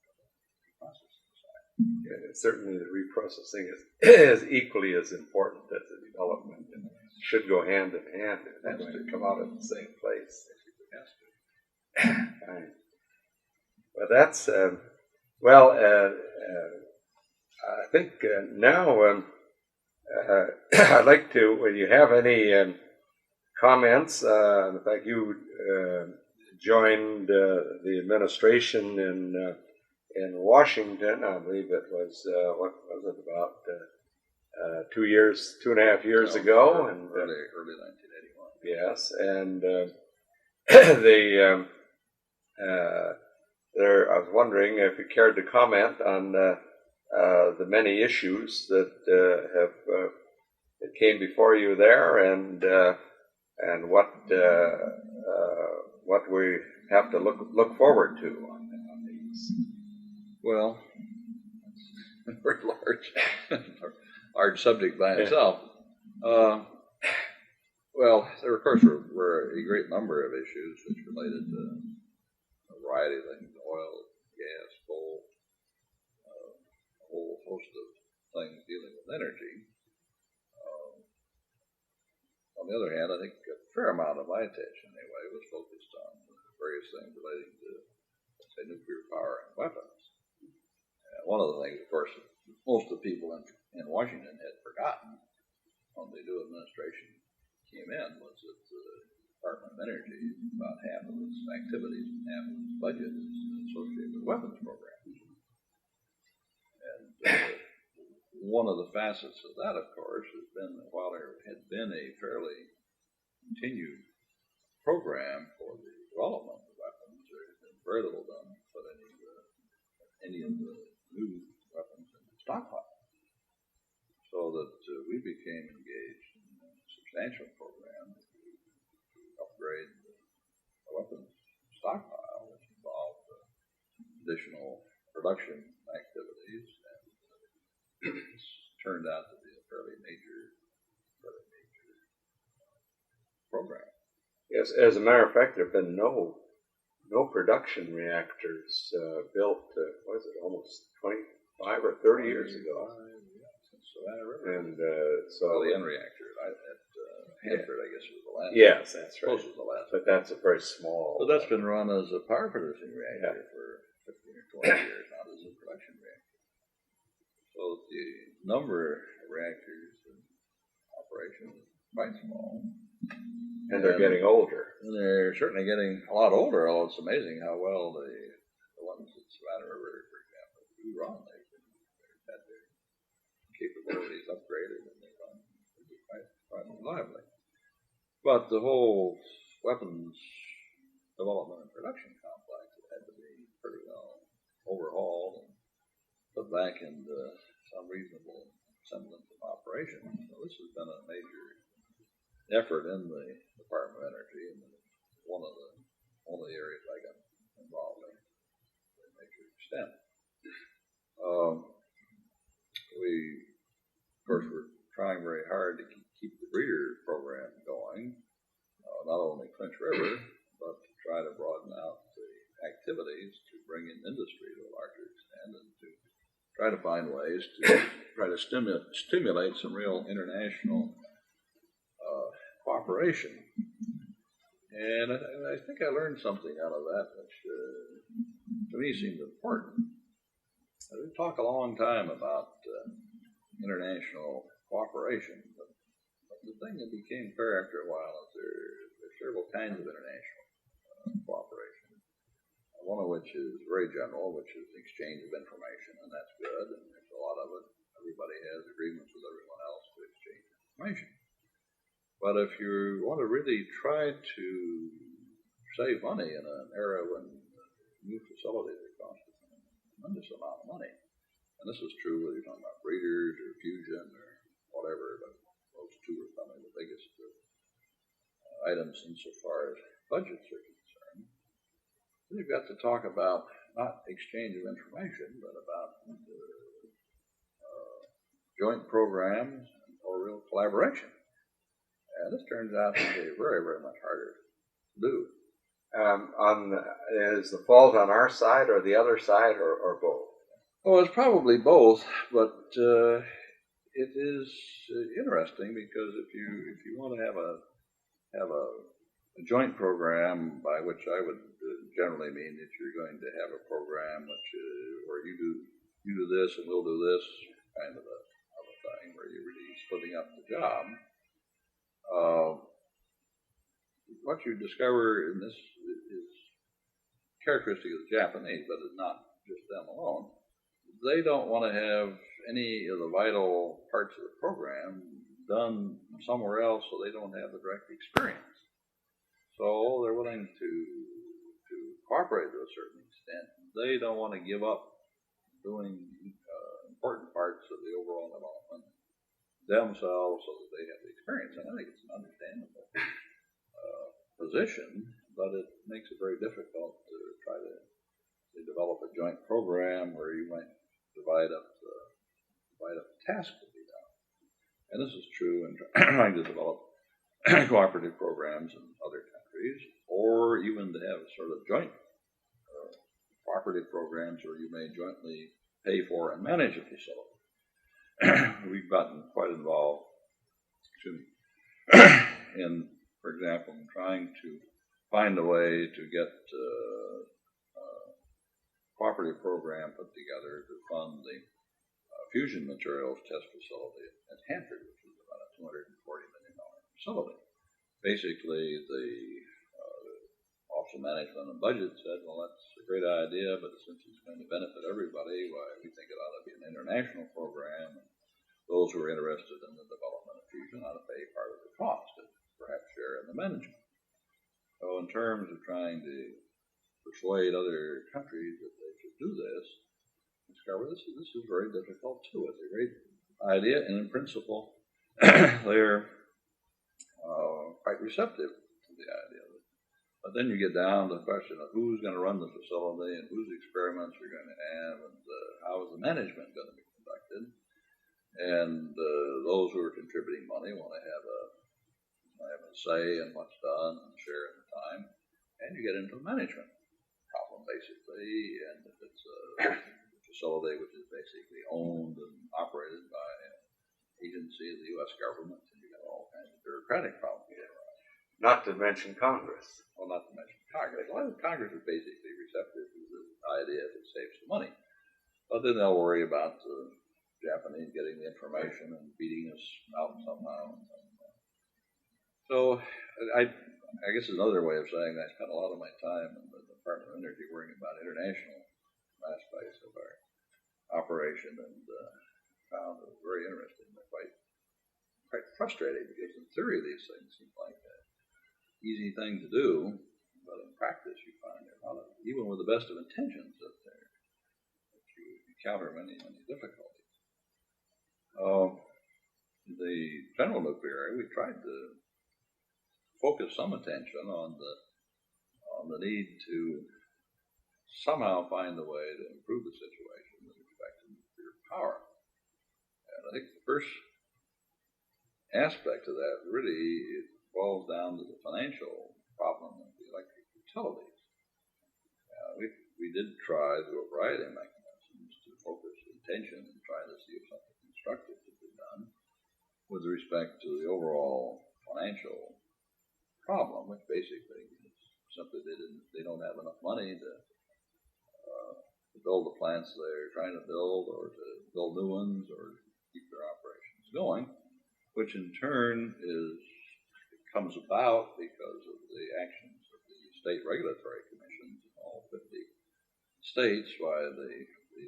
reprocessing side. Yeah, certainly the reprocessing is equally as important as the development and should go hand in hand. It has to come out of the same place. It has to. Right. Well, that's, I think now I'd like to, when you have any comments, in fact, you joined the administration in Washington, I believe it was, what was it, about 2.5 years ago? And Early 1981. yes, and I was wondering if you cared to comment on the many issues that that came before you there, and what we have to look forward to on these. Well, it's a very large subject by itself. Well, there of course were a great number of issues which related to a variety of things: oil, gas, coal, a whole host of things dealing with energy. On the other hand, I think a fair amount of my attention, anyway, was focused on various things relating to, let's say, nuclear power and weapons. One of the things, of course, most of the people in Washington had forgotten when the new administration came in was that the Department of Energy, about half of its activities and half of its budget is associated with weapons programs. And one of the facets of that, of course, has been that while there had been a fairly continued program for the development of weapons, there has been very little done to put any of the new weapons in the stockpile. So that we became engaged in a substantial program to upgrade the weapons stockpile, which involved additional production activities, and it's turned out to be a fairly major program. Yes, as a matter of fact, there have been no production reactors built. Was it almost 25 or 30 years ago? Since Savannah River. And so the N reactor at Hanford, I guess, was the last. Yes, that's right. Close was the last. But that's a very small. But that's been run as a power producing reactor for 15 or 20 years, not as a production reactor. So the number of reactors in operation is quite small. And they're getting older. And they're certainly getting a lot older, although it's amazing how well the ones at Savannah River, for example, do run. They've had their capabilities upgraded and they run quite reliably. But the whole weapons development and production complex had to be pretty well overhauled and put back into some reasonable semblance of operation. So this has been a major effort in the Department of Energy, and one of the areas I got involved in to a major extent. We, of course, were trying very hard to keep the breeder program going, river, but to try to broaden out the activities to bring in industry to a larger extent and to try to find ways to try to stimulate some real international cooperation. And I think I learned something out of that, which to me seemed important. We talk a long time about international cooperation, but the thing that became clear after a while is there are several kinds of international cooperation. One of which is very general, which is the exchange of information, and that's good, and there's a lot of it. Everybody has agreements with everyone else to exchange information. But if you want to really try to save money in an era when new facilities are costing a tremendous amount of money, and this is true whether you're talking about breeders or fusion or whatever, but those two are probably the biggest items insofar as budgets are concerned. You've got to talk about not exchange of information, but about joint programs or real collaboration. And this turns out to be very, very much harder to do. Is the fault on our side or the other side or both? Well, it's probably both, but it is interesting because if you want to have a joint program, by which I would generally mean that you're going to have a program where you do this and we'll do this kind of a thing, where you're really splitting up the job. What you discover in this is characteristic of the Japanese, but it's not just them alone. They don't want to have any of the vital parts of the program done somewhere else, so they don't have the direct experience. So they're willing to cooperate to a certain extent. They don't want to give up doing important parts of the overall development themselves so that they have the experience. And I think it's an understandable position, but it makes it very difficult to try to develop a joint program where you might divide up the task to be done. And this is true in trying to develop cooperative programs in other countries, or even to have sort of joint cooperative programs where you may jointly pay for and manage a facility. We've gotten quite involved, in, for example, in trying to find a way to get a cooperative program put together to fund the fusion materials test facility at Hanford, which is about a $240 million facility. Basically, the Office of Management and Budget said, well, that's a great idea, but since it's going to benefit everybody, why, we think it ought to be an international program. And those who are interested in the development of fusion ought to pay part of the cost and perhaps share in the management. So in terms of trying to persuade other countries that they should do this, discover this is very difficult too. It's a great idea, and in principle, they're quite receptive to the idea of it. But then you get down to the question of who's going to run the facility and whose experiments you're going to have, and how is the management going to be conducted. And those who are contributing money want to have a say in what's done and share in the time. And you get into a management problem, basically. And if it's a facility which is basically owned and operated by an agency of the U.S. government, and you got all kinds of bureaucratic problems. Not to mention Congress. Well, not to mention Congress. Well, Congress is basically receptive to the idea that it saves some money. But then they'll worry about the Japanese getting the information and beating us out somehow. So I guess another way of saying I spent a lot of my time in the Department of Energy worrying about international aspects of our operation, and found it very interesting, but quite frustrating, because in theory these things seem like an easy thing to do, but in practice you find even with the best of intentions that you encounter many difficulties. The general nuclear area, we tried to focus some attention on the need to somehow find a way to improve the situation with respect to nuclear power. And I think the first aspect of that really boils down to the financial problem in utilities. We did try through a variety of mechanisms to focus attention and try to see if something constructive could be done with respect to the overall financial problem, which basically is simply they don't have enough money to build the plants they're trying to build, or to build new ones, or keep their operations going, which in turn comes about because of the actions of the state regulatory commissions in all 50 states, why the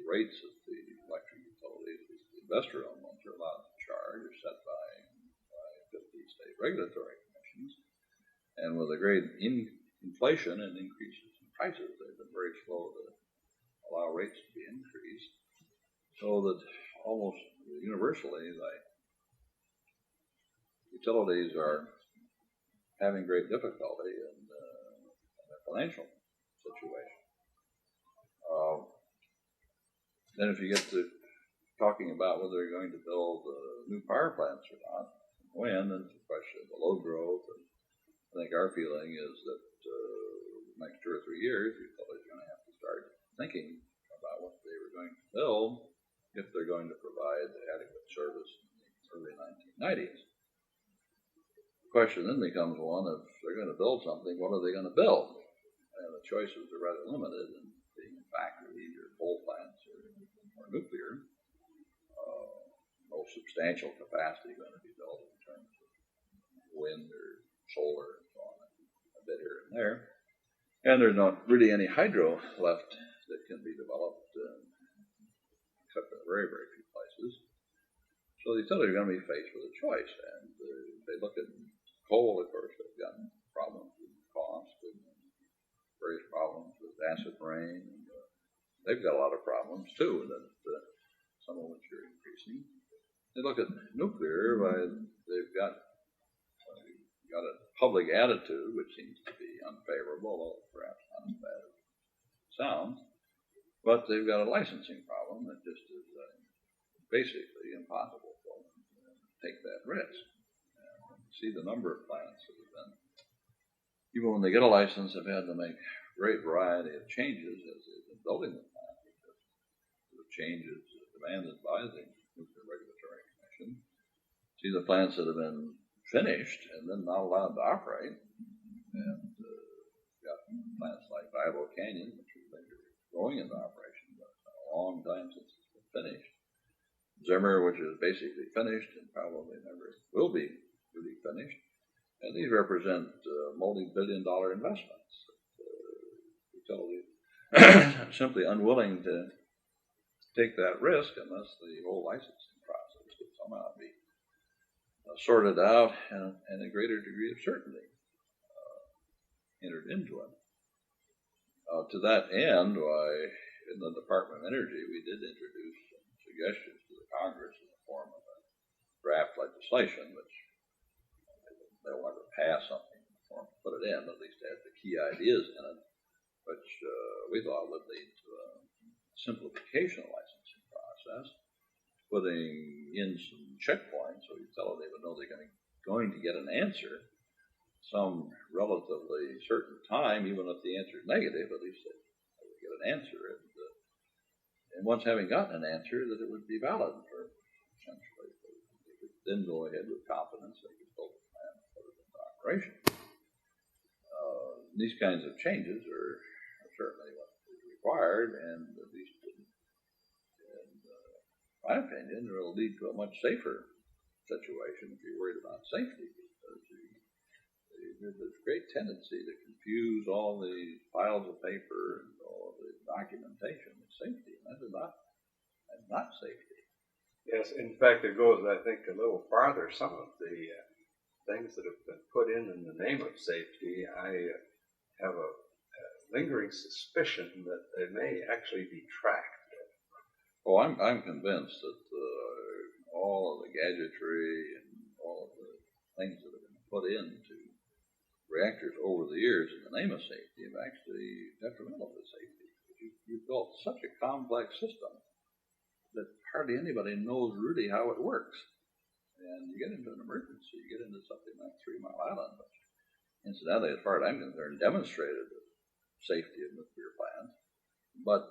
rates of the electric utilities, the investor-owned ones, are allowed to charge, are set by 50 state regulatory commissions. And with a great inflation and increases in prices, they've been very slow to allow rates to be increased, so that almost universally the utilities are having great difficulty in their financial situation. Then if you get to talking about whether they're going to build new power plants or not, when, and it's a question of the load growth, and I think our feeling is that the next 2 or 3 years, utilities are going to have to start thinking about what they were going to build if they're going to provide adequate service in the early 1990s. The question then becomes one: if they're going to build something, what are they going to build? And the choices are rather limited, in being factories or coal plants or nuclear. No substantial capacity going to be built in terms of wind or solar and so on, a bit here and there. And there's not really any hydro left that can be developed, except in very, very few places. So the utilities are going to be faced with a choice. And they look at coal, of course, they've got problems with cost and various problems with acid rain. And, they've got a lot of problems too, that some of which are increasing. They look at nuclear, they've got a public attitude which seems to be unfavorable, although perhaps not as bad as it sounds. But they've got a licensing problem that just is basically impossible for them to take that risk. See the number of plants that have been, even when they get a license, have had to make a great variety of changes as they've been building the plant, because of the changes demanded by the Nuclear Regulatory Commission. See the plants that have been finished and then not allowed to operate, and got plants like Bible Canyon, which we think are going into operation, but it's been a long time since it's been finished. Zimmer, which is basically finished and probably never will be really finished. And these represent multi-billion-dollar investments. Utilities simply unwilling to take that risk unless the whole licensing process could somehow be sorted out and a greater degree of certainty entered into it. To that end, in the Department of Energy, we did introduce some suggestions to the Congress in the form of a draft legislation, which they'll never pass something in the form to put it in, at least to have the key ideas in it, which we thought would lead to a simplification licensing process, putting in some checkpoints so utility would know they're going to get an answer some relatively certain time, even if the answer is negative, at least they would get an answer. And once having gotten an answer, that it would be valid for essentially. They could then go ahead with confidence they could build the plant and put it into operation. These kinds of changes are certainly what is required, and at least in my opinion, it will lead to a much safer situation if you're worried about safety, because there's a great tendency to confuse all the piles of paper and all of the documentation with safety, and that is not safety. Yes, in fact, it goes, I think, a little farther. Some of the things that have been put in the name of safety, I have a lingering suspicion that they may actually be tracked. Oh, I'm convinced that all of the gadgetry and all of the things that have been put into reactors over the years in the name of safety have actually detrimental to safety. You've built such a complex system that hardly anybody knows really how it works. And you get into an emergency, you get into something like 3 Mile Island, which incidentally, as far as I'm concerned, demonstrated that safety of nuclear plants. But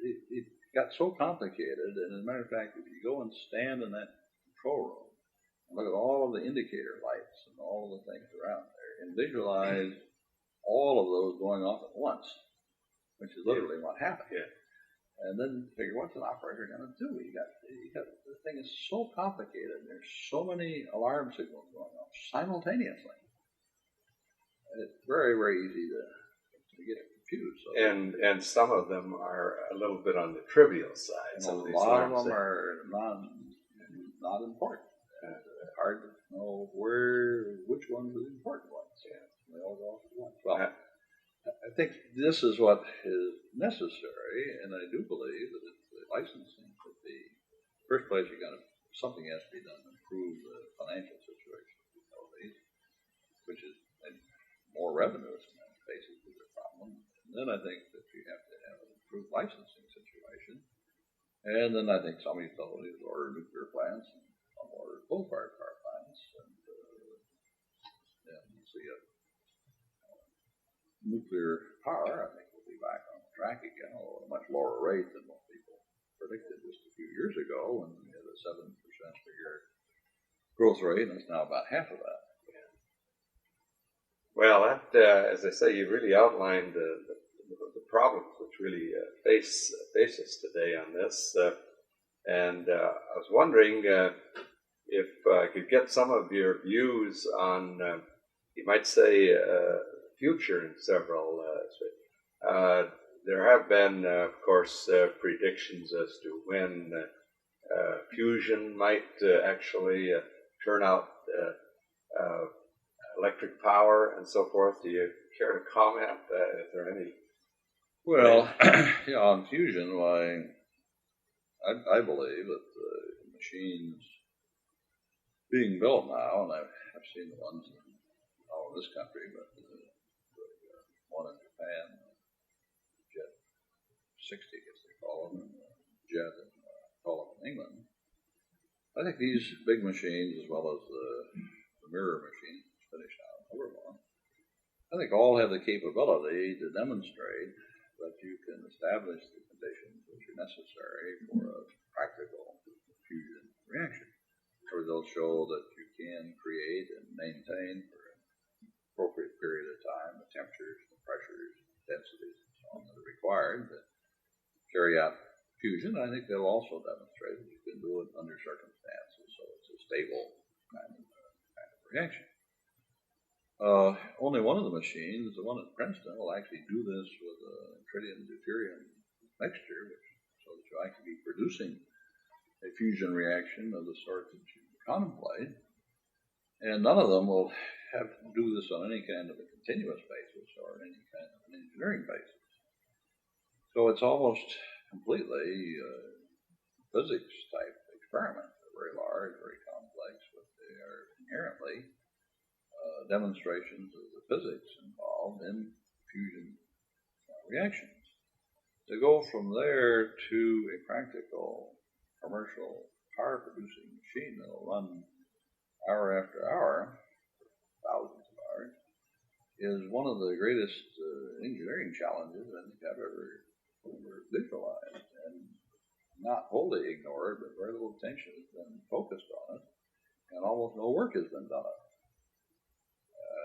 it got so complicated, and as a matter of fact, if you go and stand in that control room and look at all of the indicator lights and all of the things around there, and visualize all of those going off at once, which is literally what happened. Yeah. And then figure, what's an operator going to do? You got the thing is so complicated. There's so many alarm signals going off simultaneously. And it's very, very easy to get confused. So and some of them are a little bit on the trivial side. and Some a of these lot of alarms them that- are not important. Hard to know which ones are the important ones. Yeah. They all go off at once. Well, I think this is what is necessary, and I do believe that the licensing could be, first place, something has to be done to improve the financial situation of utilities, which is more revenues in many cases is a problem. And then I think that you have to have an improved licensing situation. And then I think some utilities order nuclear plants and some order coal-fired power plants, and you see nuclear power, I think, will be back on track again, although at a much lower rate than what people predicted just a few years ago when we had a 7% per year growth rate, and it's now about half of that. Well, that, as I say, you really outlined the problems which really face us today on this. And I was wondering if I could get some of your views on, you might say, future in several. There have been, of course, predictions as to when fusion might actually turn out electric power and so forth. Do you care to comment? Is there any? Well, on fusion, why, I believe that the machines being built now, and I've seen the ones all in this country, but the one in Japan, Jet 60, I guess they call them, and Jet, call them in England. I think these big machines, as well as the mirror machines, finished out in Overmont, I think all have the capability to demonstrate that you can establish the conditions which are necessary for a practical fusion reaction, where they'll show that you can create and maintain for an appropriate period of time the temperatures, the pressures, densities, and so on that are required to carry out fusion. I think they'll also demonstrate that you can do it under circumstances, so it's a stable kind of reaction. Only one of the machines, the one at Princeton, will actually do this with a tritium-deuterium mixture, so that you actually be producing a fusion reaction of the sort that you contemplate. And none of them will have to do this on any kind of a continuous basis or any kind of an engineering basis. So it's almost completely physics-type experiment. They're very large, very complex, but they are inherently demonstrations of the physics involved in fusion reactions. To go from there to a practical commercial power producing machine that will run hour after hour, thousands of hours, is one of the greatest engineering challenges I think I've ever visualized, and not wholly ignored, but very little attention has been focused on it, and almost no work has been done on it.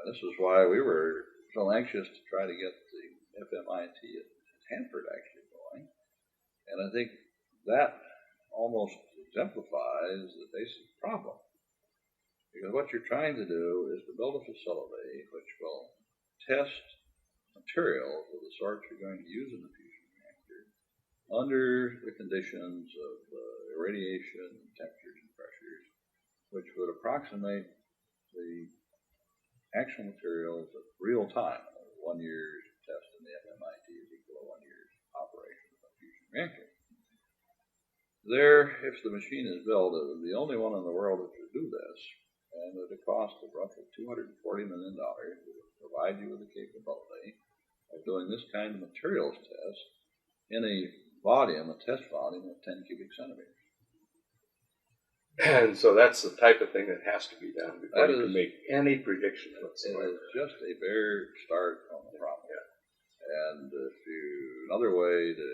This is why we were so anxious to try to get the FMIT at Hanford actually going, and I think that almost exemplifies the basic problem. Because what you're trying to do is to build a facility which will test materials of the sort you're going to use in the fusion reactor under the conditions of irradiation, temperatures, and pressures, which would approximate the actual materials at real time. 1 year's test in the FMIT is equal to 1 year's operation of a fusion reactor. There, if the machine is built, it would be the only one in the world that could do this, and at a cost of roughly $240 million, it would provide you with the capability of doing this kind of materials test in a test volume of 10 cubic centimeters. And so that's the type of thing that has to be done before you can make any prediction whatsoever. It is just a bare start on the problem. Yeah. And another way to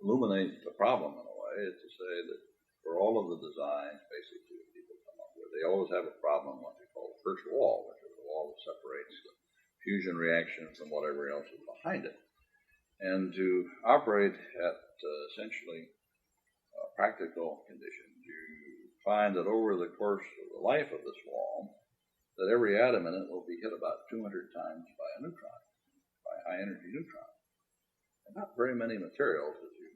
illuminate the problem in a way is to say that for all of the designs, basically, that people come up with, they always have a problem, what they call the first wall, which is the wall that separates the fusion reaction from whatever else is behind it. And to operate at essentially practical conditions, you find that over the course of the life of this wall, that every atom in it will be hit about 200 times by a neutron, by a high-energy neutron. And not very many materials, as you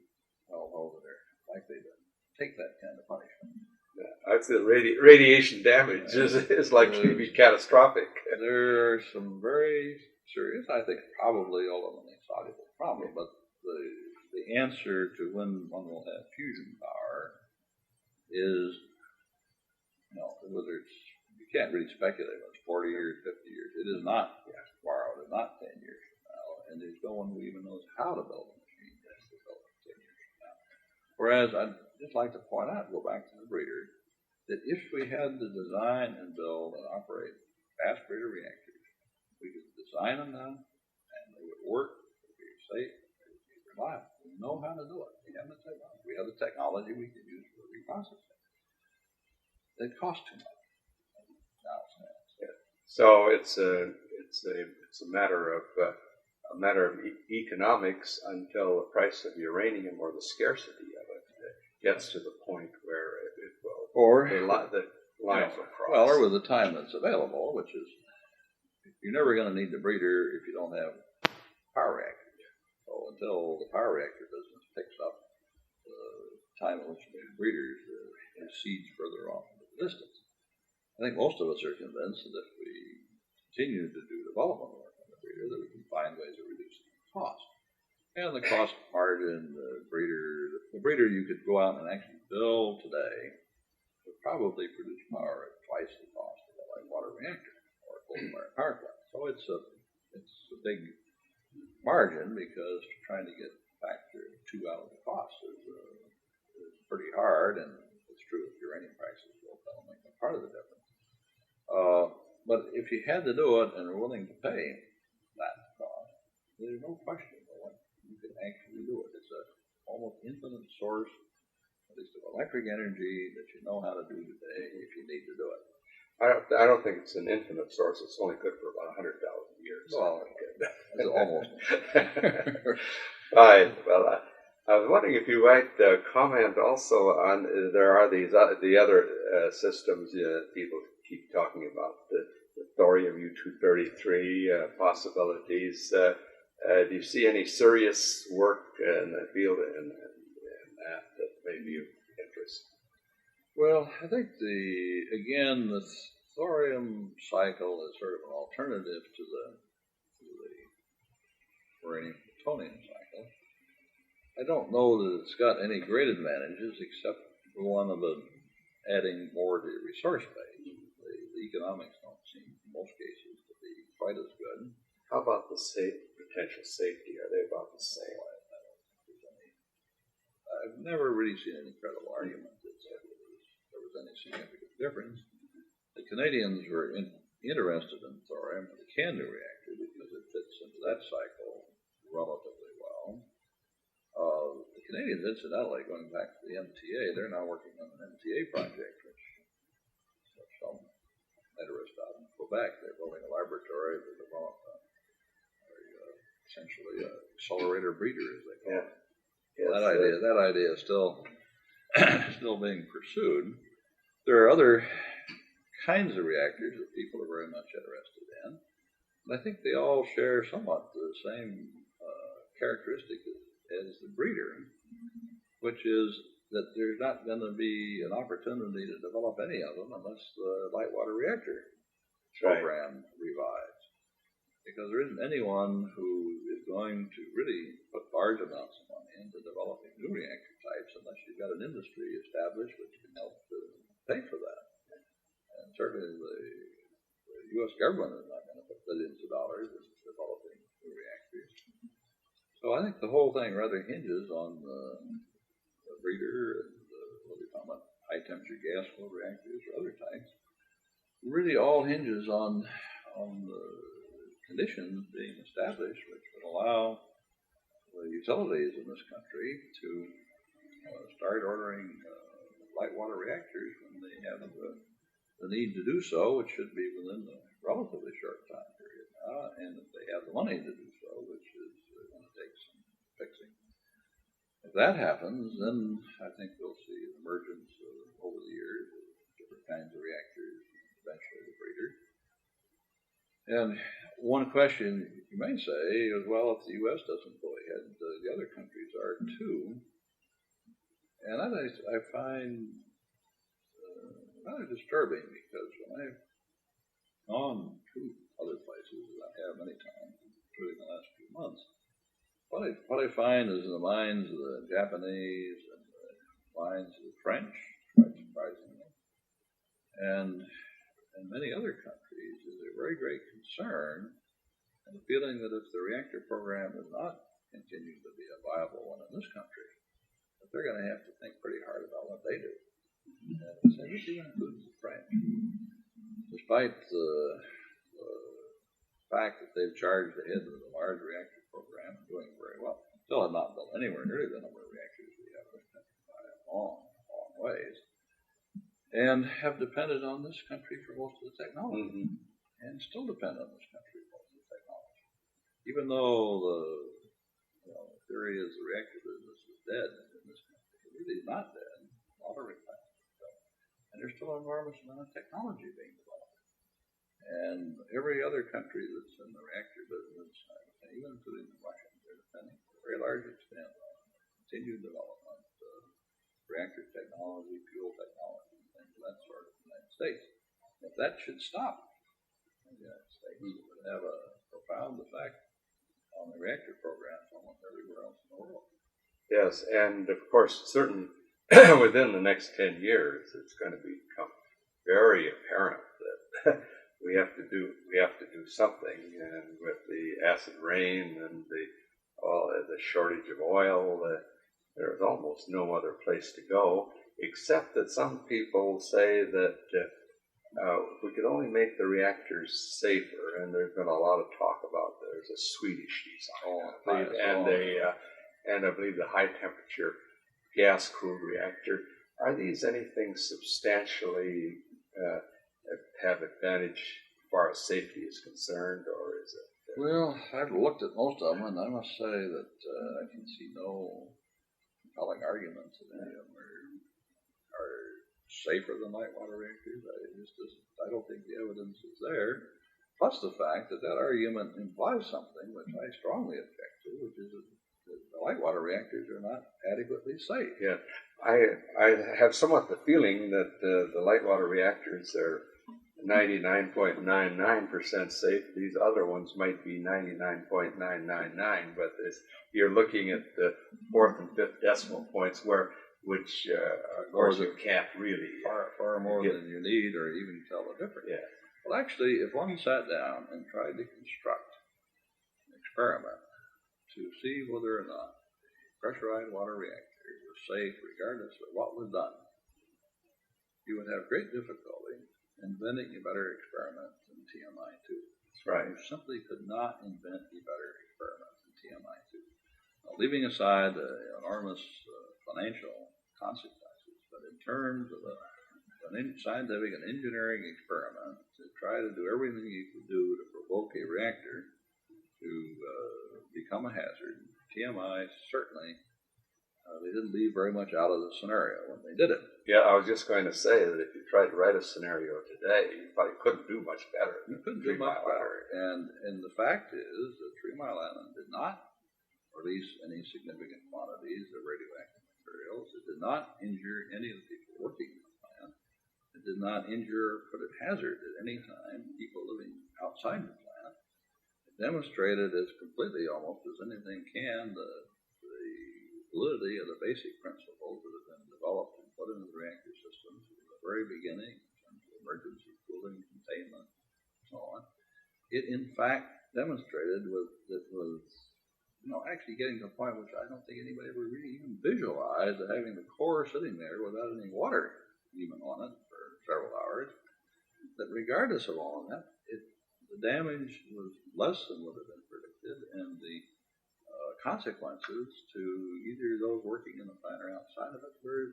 well know, that are likely to take that kind of punishment. Yeah, I'd say radiation damage is likely to be catastrophic. There are some very serious, I think probably ultimately soluble problem, but the answer to when one will have fusion power is, whether it's, you can't really speculate whether it's 40 years, 50 years. It is not tomorrow, it is not 10 years from now, and there's no one who even knows how to build a machine that's developed 10 years from now. Whereas I'd just like to point out, go back to the breeder, that if we had to design and build and operate fast breeder reactors, we could design them now, and they would work, they would be safe, they would be reliable. We know how to do it. We have the technology. We have the technology we can use for reprocessing. They cost too much. So it's a matter of economics until the price of uranium or the scarcity of it gets to the point where it will, or the lines will cross. Well, or with the time that's available, which is, you're never going to need the breeder if you don't have power reactors. So until the power reactor business picks up, the time at which the breeders recedes further off into the distance. I think most of us are convinced that if we continue to do development work on the breeder, that we can find ways of reducing the cost. And the cost margin, the breeder you could go out and actually build today would probably produce power at twice the cost of a light water reactor or a coal-fired power plant. So it's a big margin, because trying to get factor 2 out of the cost is pretty hard, and it's true that uranium prices will make a part of the difference. But if you had to do it and are willing to pay that cost, there's no question that you can actually do it. It's an almost infinite source, at least of electric energy, that you know how to do today if you need to do it. I don't think it's an infinite source. It's only good for about 100,000 years. Well, it's almost. Fine. Well, I was wondering if you might comment also on there are the other systems people keep talking about, the thorium U-233 possibilities. Do you see any serious work in the field in that may be of interest? Well, I think the thorium cycle is sort of an alternative to the uranium-plutonium cycle. I don't know that it's got any great advantages except the one of adding more to the resource base. The economics don't seem, in most cases, to be quite as good. How about the potential safety? Are they about the same? I've never really seen any credible argument that there was any significant difference. The Canadians were interested in thorium and the CANDU reactor because it fits into that cycle relatively well. The Canadians, incidentally, going back to the MTA, they're now working on an MTA project, which some interest out in Quebec. They're building a laboratory to develop essentially an accelerator breeder, as they call it. Yes, that idea is still being pursued. There are other kinds of reactors that people are very much interested in, and I think they all share somewhat the same characteristic as the breeder, which is that there's not going to be an opportunity to develop any of them unless the light water reactor program revives. Because there isn't anyone who is going to really put large amounts of money into developing new reactor types unless you've got an industry established which can help to pay for that. And certainly the U.S. government is not going to put billions of dollars into developing new reactors. So I think the whole thing rather hinges on the breeder and what we call high temperature gas flow reactors or other types. Really all hinges on the conditions being established which would allow the utilities in this country to start ordering light water reactors when they have the need to do so, which should be within a relatively short time period now, and if they have the money to do so, which is going to take some fixing. If that happens, then I think we'll see an emergence over the years of different kinds of reactors, eventually the breeder. And one question you may say is, well, if the U.S. doesn't go ahead, the other countries are too. And that I find rather disturbing, because when I've gone to other places, as I have many times, including the last few months, what I find is in the minds of the Japanese and the minds of the French, quite surprisingly, and many other countries, is a very great concern and the feeling that if the reactor program does not continue to be a viable one in this country, that they're going to have to think pretty hard about what they do. And this even includes the French. Despite the fact that they've charged ahead with a large reactor program and doing very well, still have not built anywhere near the number of reactors we have in this country by a long, long ways, and have depended on this country for most of the technology, and still depend on this country for most of the technology. Even though the theory is the reactor business is dead in this country, it really is not dead. A lot of replacements are done. And there's still an enormous amount of technology being developed. And every other country that's in the reactor business, even including the Russians, they're depending to a very large extent on continued development of reactor technology, fuel technology, and things of that sort of the United States. If that should stop in the United States, it would have a profound effect on the reactor programs almost everywhere else in the world. Yes, and of course, certainly within the next 10 years, it's going to become very apparent that we have to do something. And with the acid rain and the shortage of oil, there's almost no other place to go, except that some people say that if we could only make the reactors safer, and there's been a lot of talk about there's a Swedish design, and I believe the high temperature gas cooled reactor. Are these anything substantially have advantage as far as safety is concerned, or is it? Well, I've looked at most of them, and I must say that I can see no compelling arguments that any of them are safer than light water reactors. I don't think the evidence is there. Plus the fact that argument implies something which I strongly object to, which is that the light water reactors are not adequately safe. Yeah, I have somewhat the feeling that the light water reactors are 99.99% safe. These other ones might be 99.999, but you're looking at the fourth and fifth decimal points which of course you can't really far more than you need, or even tell the difference. Yeah. Well, actually, if one sat down and tried to construct an experiment to see whether or not pressurized water reactors were safe regardless of what was done, you would have great difficulty inventing a better experiment than TMI-2. That's right. You simply could not invent a better experiment than TMI-2. Now, leaving aside the enormous financial consequences, but in terms of an scientific and engineering experiment to try to do everything you could do to provoke a reactor to become a hazard, TMI certainly, they didn't leave very much out of the scenario when they did it. Yeah, I was just going to say that if you tried to write a scenario today, you probably couldn't do much better. You couldn't do much better. And the fact is that 3 Mile Island did not release any significant quantities of radioactive materials. It did not injure any of the people working in the plant. It did not injure or put at hazard at any time people living outside the plant. It demonstrated as completely, almost as anything can, the validity of the basic principles that have been developed and put into the reactor systems from the very beginning in terms of emergency cooling, containment, and so on. It, in fact, demonstrated that was actually getting to a point which I don't think anybody ever really even visualized, of having the core sitting there without any water even on it for several hours, that regardless of all of that, the damage was less than would have been predicted, and the consequences to either those working in the plant or outside of it were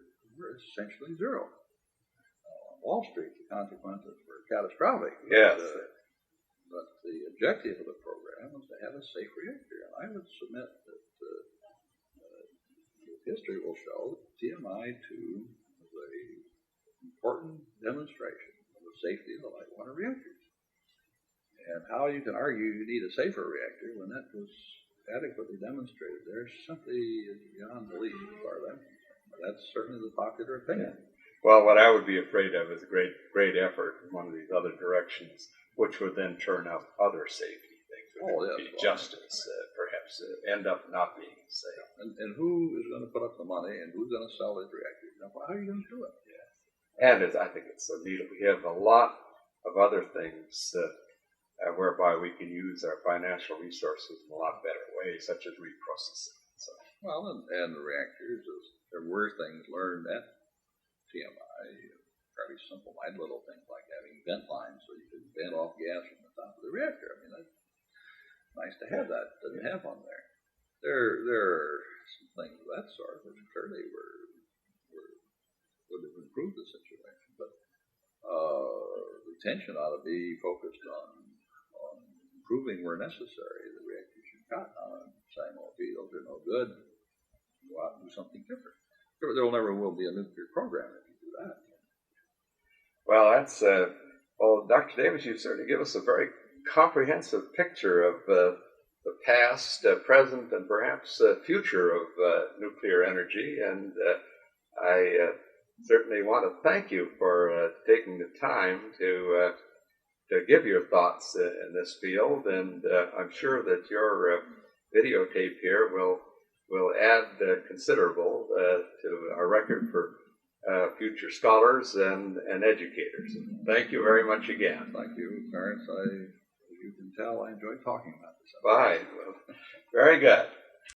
essentially zero. On Wall Street, the consequences were catastrophic. Yes. But the objective of the program was to have a safe reactor, and I would submit that history will show that TMI-2 was an important demonstration of the safety of the light water reactors. And how you can argue you need a safer reactor when that was adequately demonstrated there simply is beyond belief as far as I'm concerned. But that's certainly the popular opinion. Well, what I would be afraid of is a great effort in one of these other directions, which would then turn up other safety things, which would be just as perhaps end up not being safe. And who is going to put up the money, and who's going to sell these reactors? Now, how are you going to do it? Yes. And I think it's so neat. We have a lot of other things whereby we can use our financial resources in a lot better ways, such as reprocessing. So. Well, and the reactors, there were things learned at TMI, fairly simple-minded little things like having vent lines so you could vent off gas from the top of the reactor. I mean, that's nice to have that. Didn't have one there. There are some things of that sort which clearly would have improved the situation, but the attention ought to be focused on improving where necessary the reactors you've got, not saying, well, gee, those are no good, go out and do something different. There never will be a nuclear program if you do that. Well, that's Dr. Davis, you certainly give us a very comprehensive picture of the past, present, and perhaps future of nuclear energy, and I certainly want to thank you for taking the time to give your thoughts in this field, and I'm sure that your videotape here will add considerable to our record for future scholars and educators. Thank you very much again. Thank you, Clarence. As you can tell, I enjoy talking about this. Fine. Well, very good.